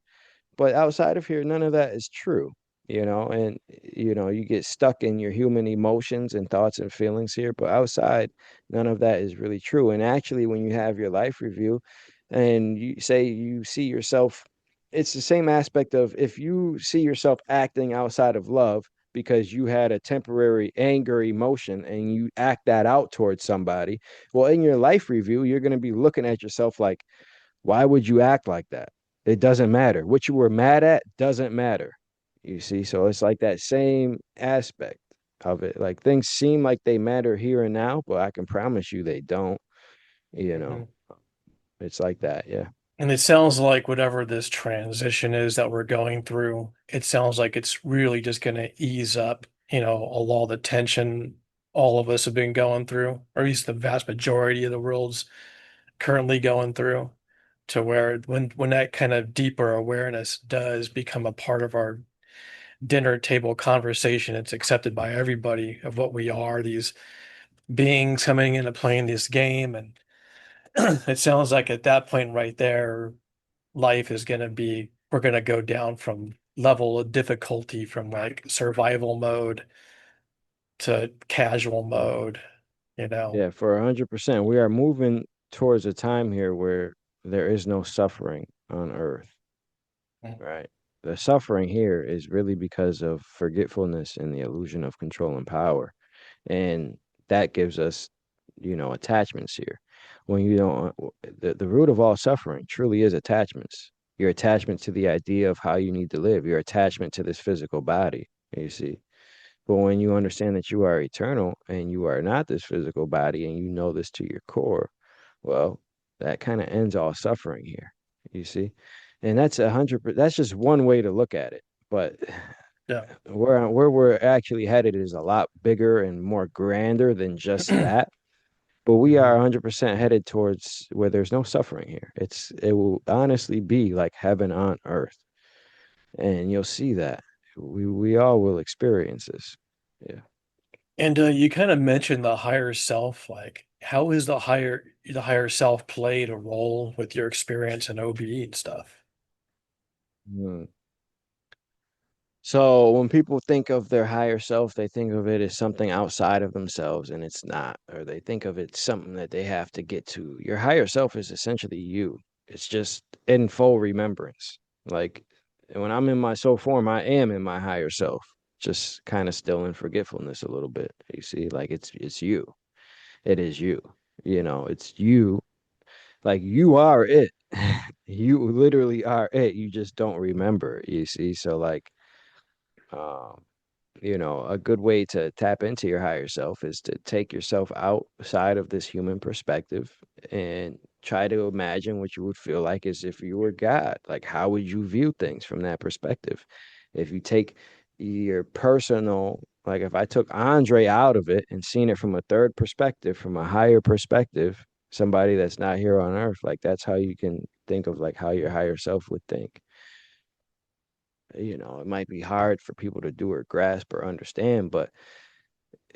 But outside of here, none of that is true, and you get stuck in your human emotions and thoughts and feelings here. But outside, none of that is really true. And actually, when you have your life review and you say you see yourself, it's the same aspect of if you see yourself acting outside of love because you had a temporary anger emotion and you act that out towards somebody. Well, in your life review, you're going to be looking at yourself like, why would you act like that? It doesn't matter. What you were mad at doesn't matter. You see, so it's like that same aspect of it. Like things seem like they matter here and now, but I can promise you they don't. You know, Mhm. it's like that. Yeah. And it sounds like whatever this transition is that we're going through, it sounds like it's really just going to ease up, a lot of the tension all of us have been going through, or at least the vast majority of the world's currently going through, to where when that kind of deeper awareness does become a part of our dinner table conversation, it's accepted by everybody of what we are, these beings coming into playing this game. And it sounds like at that point right there, life is going to be, we're going to go down from level of difficulty from like survival mode to casual mode, you know. Yeah, for 100%. We are moving towards a time here where there is no suffering on earth, right? The suffering here is really because of forgetfulness and the illusion of control and power. And that gives us, attachments here. When you don't, the root of all suffering truly is attachments. Your attachment to the idea of how you need to live, your attachment to this physical body, you see. But when you understand that you are eternal and you are not this physical body and you know this to your core, well, that kind of ends all suffering here, you see. And that's 100%, that's just one way to look at it. But Yeah. where we're actually headed is a lot bigger and more grander than just that. But we are Mhm. 100% headed towards where there's no suffering here. It will honestly be like heaven on earth, and you'll see that we all will experience this. Yeah. And you kind of mentioned the higher self. Like, how is the higher self played a role with your experience in OBE and stuff? Hmm. So when people think of their higher self, they think of it as something outside of themselves, and it's not, or they think of it something that they have to get to. Your higher self is essentially you. It's just in full remembrance. Like when I'm in my soul form, I am in my higher self, just kind of still in forgetfulness a little bit. You see, like it's you. It is you. It's you. Like you are it. You literally are it. You just don't remember. You see, so like um a good way to tap into your higher self is to take yourself outside of this human perspective and try to imagine what you would feel like as if you were God. Like, how would you view things from that perspective? If you take your personal, like if I took Andre out of it and seen it from a third perspective, from a higher perspective, somebody that's not here on earth, like that's how you can think of like how your higher self would think. It might be hard for people to do or grasp or understand, but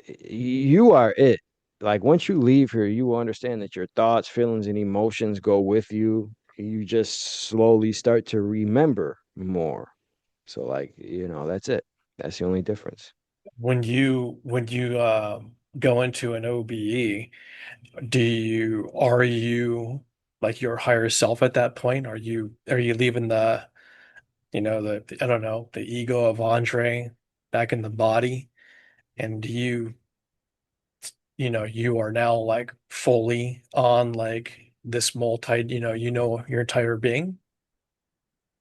you are it. Like once you leave here, you will understand that your thoughts, feelings, and emotions go with you. You just slowly start to remember more. So, like, that's it. That's the only difference. When you go into an OBE, are you like your higher self at that point? Are you leaving the I don't know, the ego of Andre back in the body? And you are now like fully on like this multi, your entire being?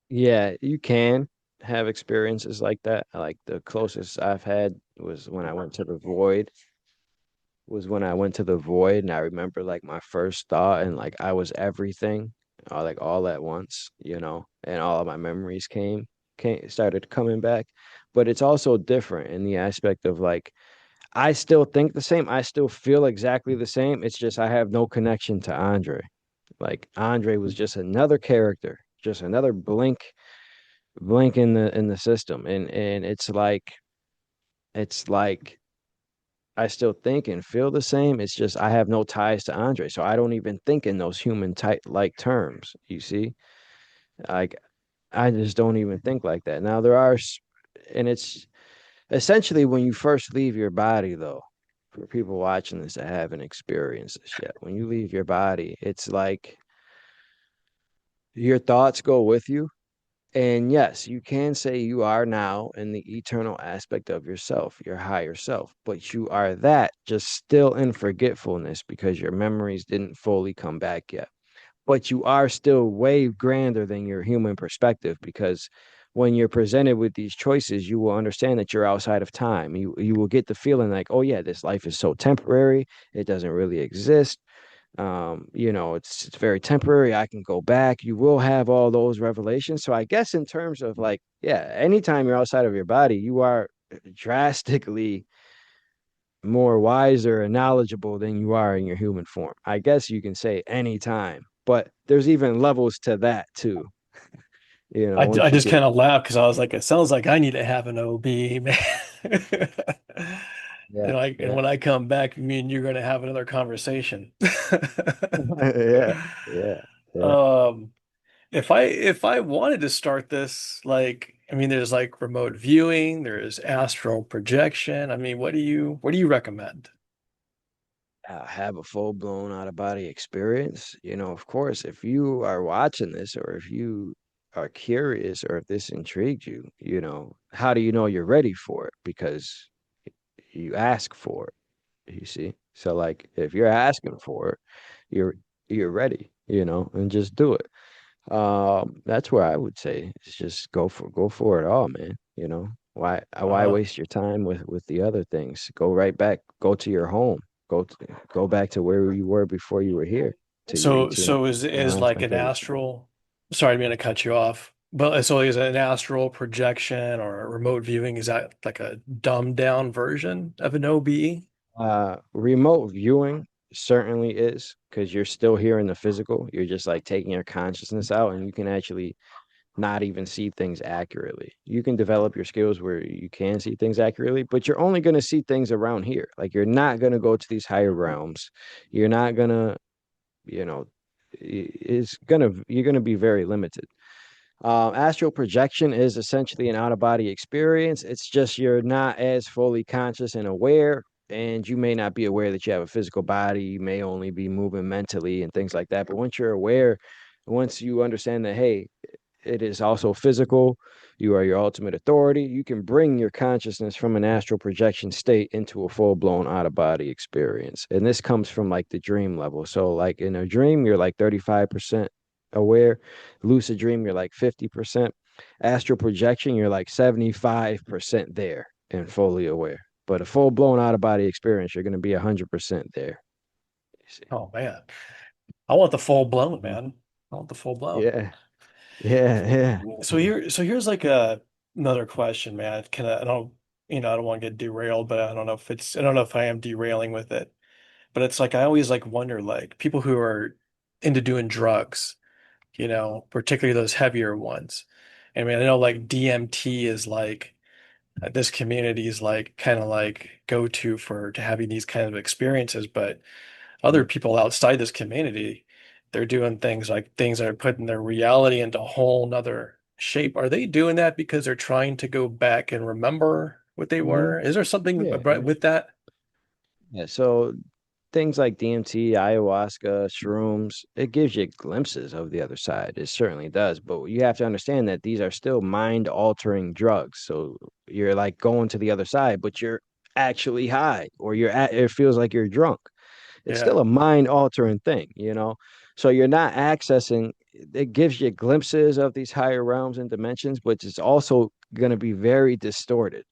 Yeah, you can. have experiences like that. Like the closest I've had was when I went to the void. Was when I went to the void, and I remember like my first thought, and like I was everything, like all at once, and all of my memories came started coming back. But it's also different in the aspect of like I still think the same, I still feel exactly the same. It's just I have no connection to Andre. Like Andre was just another character, just another blink in the system, and it's like I still think and feel the same. It's just I have no ties to Andre, so I don't even think in those human type like terms. You see, like I just don't even think like that. Now and it's essentially when you first leave your body, though. For people watching this that haven't experienced this yet, when you leave your body, it's like your thoughts go with you. And yes, you can say you are now in the eternal aspect of yourself, your higher self, but you are that just still in forgetfulness because your memories didn't fully come back yet. But you are still way grander than your human perspective because when you're presented with these choices, you will understand that you're outside of time. You will get the feeling like, oh yeah, this life is so temporary, it doesn't really exist. It's very temporary. I can go back. You will have all those revelations. So I guess in terms of like, yeah, anytime you're outside of your body, you are drastically more wiser and knowledgeable than you are in your human form. I guess you can say anytime, but there's even levels to that too. I Once you just get, kind of laughed because I was like, it sounds like I need to have an OB, man. yeah, And yeah, when I come back, me and you're going to have another conversation. yeah, yeah, yeah. Um, if I wanted to start this, like, I mean, there's like remote viewing, there's astral projection. I mean, what do you recommend? Have a full blown out of body experience. Of course, if you are watching this or if you are curious or if this intrigued you, how do you know you're ready for it? Because you ask for it, you see? So like if you're asking for it, you're you're ready, and just do it. That's where I would say is just go for it all, man. Why Uh, waste your time with the other things? Go right back, go to your home, go to, go back to where you were before you were here, to your so eternal is like aspect an of yourself. astral, sorry, I'm going to cut you off, but so is an astral projection or a remote viewing, is that like a dumbed down version of an OBE? Remote viewing certainly is because you're still here in the physical. You're just like taking your consciousness out, and you can actually not even see things accurately. You can develop your skills where you can see things accurately, but you're only going to see things around here. Like you're not going to go to these higher realms. You're not going to, you know, you're going to be very limited. Astral projection is essentially an out of body experience. It's just you're not as fully conscious and aware, and you may not be aware that you have a physical body. You may only be moving mentally and things like that. But once you're aware, once you understand that, hey, it is also physical. You are your ultimate authority. You can bring your consciousness from an astral projection state into a full blown out of body experience. And this comes from like the dream level. So, like in a dream, you're like 35% aware. Lucid dream, you're like 50%. Astral projection, you're like 75% there and fully aware. But a full blown out of body experience, you're going to be 100% there. You see? Oh man, I want the full blown, Mhm. man. I want the full blown. Yeah. Yeah. So here's like another question, man. Can I don't, I don't want to get derailed, but I don't know if I am derailing with it. But it's like I always like wonder, like people who are into doing drugs, particularly those heavier ones. I mean, I know like DMT is like this community is like kind of like go to for to having these kind of experiences, but other Yeah. people outside this community, they're doing things like things that are putting their reality into a whole nother shape. Are they doing that because they're trying to go back and remember what they Hmm. were? Is there something Yeah. about with that? Yeah. So things like DMT, ayahuasca, shrooms, it gives you glimpses of the other side. It certainly does. But you have to understand that these are still mind altering drugs. So you're like going to the other side, but you're actually high or it feels like you're drunk. It's Yeah. still a mind altering thing, So you're not accessing, it gives you glimpses of these higher realms and dimensions, but it's also going to be very distorted.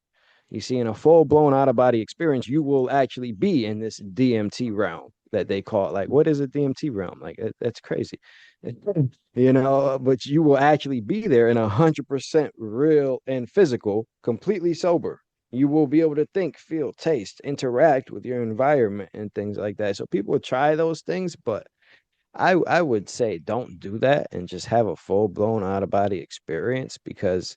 You see, in a full blown out of body experience, you will actually be in this DMT realm that they call it. Like, what is a DMT realm? Like, that's crazy, but you will actually be there in 100% real and physical, completely sober. You will be able to think, feel, taste, interact with your environment and things like that. So people try those things, but I would say don't do that and just have a full blown out of body experience, because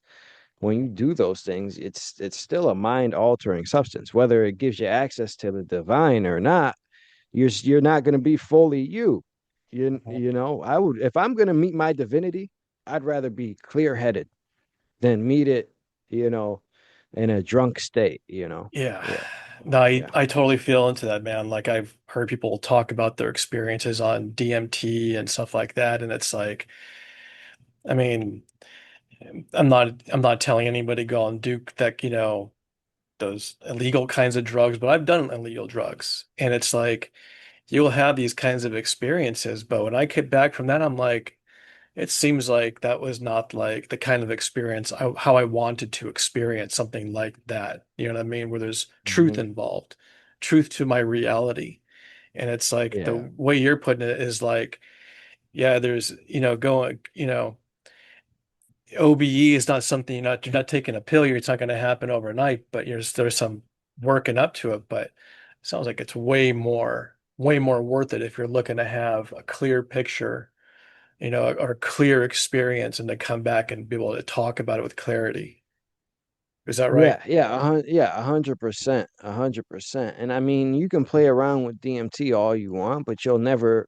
when you do those things, it's still a mind altering substance. Whether it gives you access to the divine or not, you're not going to be fully you. I would, if I'm going to meet my divinity, I'd rather be clear headed than meet it, you know, in a drunk state. Yeah. Yeah, No, yeah. I totally feel into that, man. Like I've heard people talk about their experiences on DMT and stuff like that, and it's like, I mean, I'm not telling anybody go and do that, those illegal kinds of drugs, but I've done illegal drugs. And it's like you'll have these kinds of experiences, but when I get back from that, I'm like, it seems like that was not like the kind of experience how I wanted to experience something like that. You know what I mean? Where there's truth Hmm. involved, truth to my reality. And it's like the Yeah. way you're putting it is like, yeah, there's, going, OBE is not something you're not taking a pill, it's not going to happen overnight, but there's some working up to it. But it sounds like it's way more worth it if you're looking to have a clear picture, or a clear experience and to come back and be able to talk about it with clarity. Is that right? Yeah, 100%, 100%. And I mean, you can play around with DMT all you want, but you'll never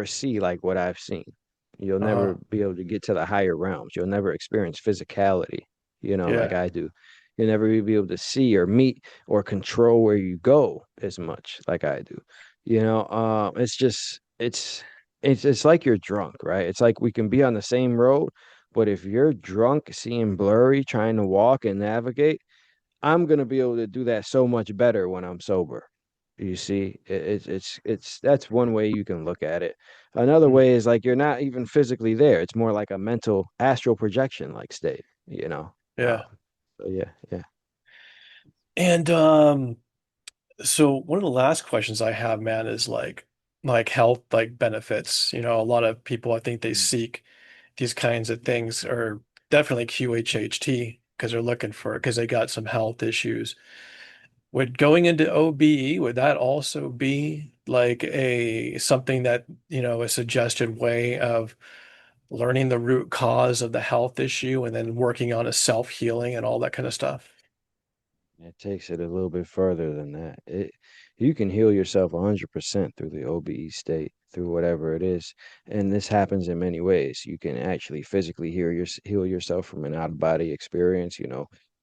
see like what I've seen. You'll never Uh-huh. be able to get to the higher realms. You'll never experience physicality, like Yeah. I do. You'll never be able to see or meet or control where you go as much like I do. It's just it's like you're drunk, right? It's like we can be on the same road, but if you're drunk, seeing blurry, trying to walk and navigate, I'm gonna be able to do that so much better when I'm sober. You see, it's that's one way you can look at it. Another Mm. way is like you're not even physically there. It's more like a mental astral projection like state, you know. Yeah. So yeah, yeah. And so one of the last questions I have, man, is like health like benefits. A lot of people I think they Mm. seek these kinds of things or definitely QHHT because they're looking for because they got some health issues. Would going into OBE, would that also be like a something that, a suggested way of learning the root cause of the health issue and then working on a self-healing and all that kind of stuff? It takes it a little bit further than that. You can heal yourself 100% through the OBE state, through whatever it is. And this happens in many ways. You can actually physically heal yourself from an out of body experience,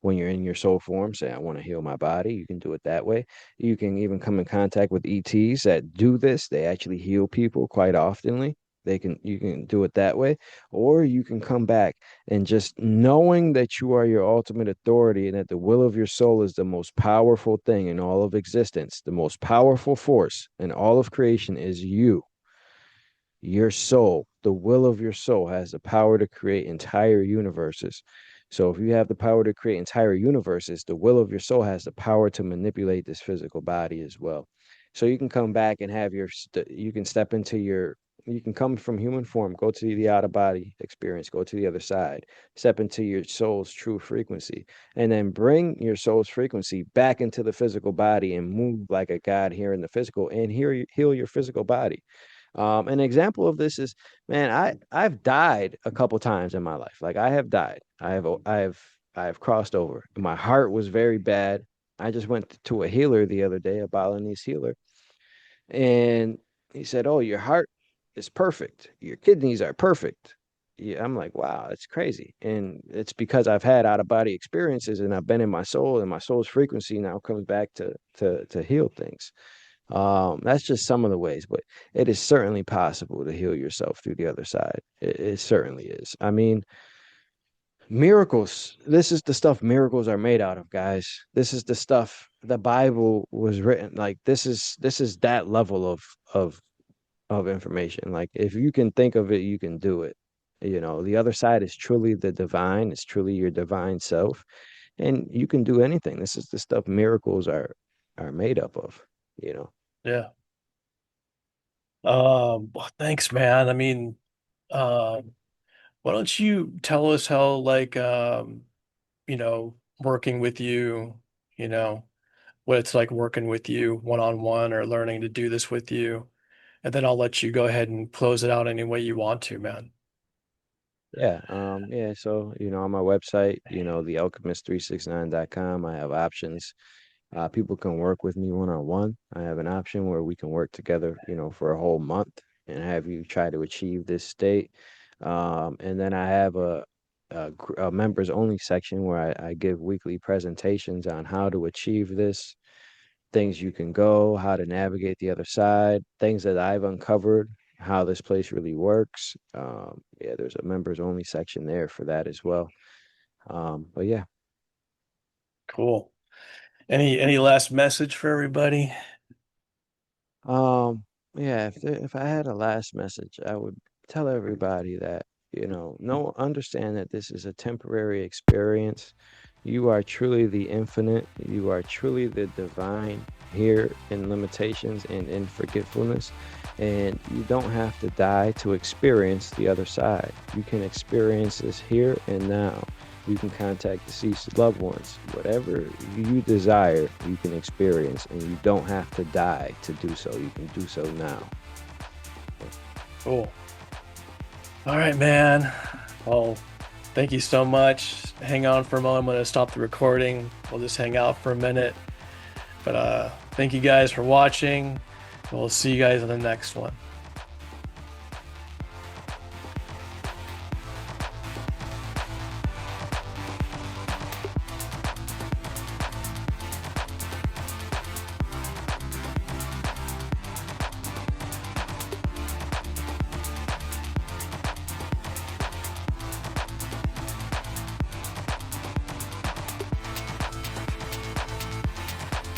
when you're in your soul form, say, I want to heal my body. You can do it that way. You can even come in contact with ETs that do this. They actually heal people quite oftenly. You can do it that way, or you can come back and just knowing that you are your ultimate authority and that the will of your soul is the most powerful thing in all of existence, the most powerful force in all of creation is you. Your soul, the will of your soul, has the power to create entire universes. So, if you have the power to create entire universes, the will of your soul has the power to manipulate this physical body as well. So, you can come back and you can step into you can come from human form, go to the out of body experience, go to the other side, step into your soul's true frequency, and then bring your soul's frequency back into the physical body and move like a God here in the physical and heal your physical body. An example of this is, man, I've died a couple times in my life. Like I have died. I have crossed over. My heart was very bad. I just went to a healer the other day, a Balinese healer, and he said, "Oh, your heart is perfect. Your kidneys are perfect." Yeah, I'm like, wow, that's crazy. And it's because I've had out of body experiences and I've been in my soul, and my soul's frequency now comes back to heal things. That's just some of the ways, but it is certainly possible to heal yourself through the other side. It certainly is. I mean, miracles. This is the stuff miracles are made out of, guys. This is the stuff the Bible was written. Like this is that level of of information. Like if you can think of it, you can do it. You know, the other side is truly the divine, it's truly your divine self, and you can do anything. This is the stuff miracles are made up of, you know. Yeah. Well, thanks, man. I mean, um, why don't you tell us how, like, working with you, you know, what it's like working with you one-on-one or learning to do this with you. And then I'll let you go ahead and close it out any way you want to, man. Yeah, so on my website, the alchemist369.com, I have options. People can work with me one on one. I have an option where we can work together, for a whole month and have you try to achieve this state. And then I have a members only section where I give weekly presentations on how to achieve this, things you can go, how to navigate the other side, things that I've uncovered, how this place really works. Yeah, there's a members only section there for that as well. But yeah. Cool. Any last message for everybody? Um, yeah, if I had a last message, I would tell everybody that, no, understand that this is a temporary experience. You are truly the infinite. You are truly the divine here in limitations and in forgetfulness. And you don't have to die to experience the other side. You can experience this here and now. You can contact deceased loved ones. Whatever you desire, you can experience, and you don't have to die to do so. You can do so now. Cool. All right, man. Well, thank you so much. Hang on for a moment. I'm going to stop the recording. We'll just hang out for a minute. But thank you guys for watching. We'll see you guys in the next one.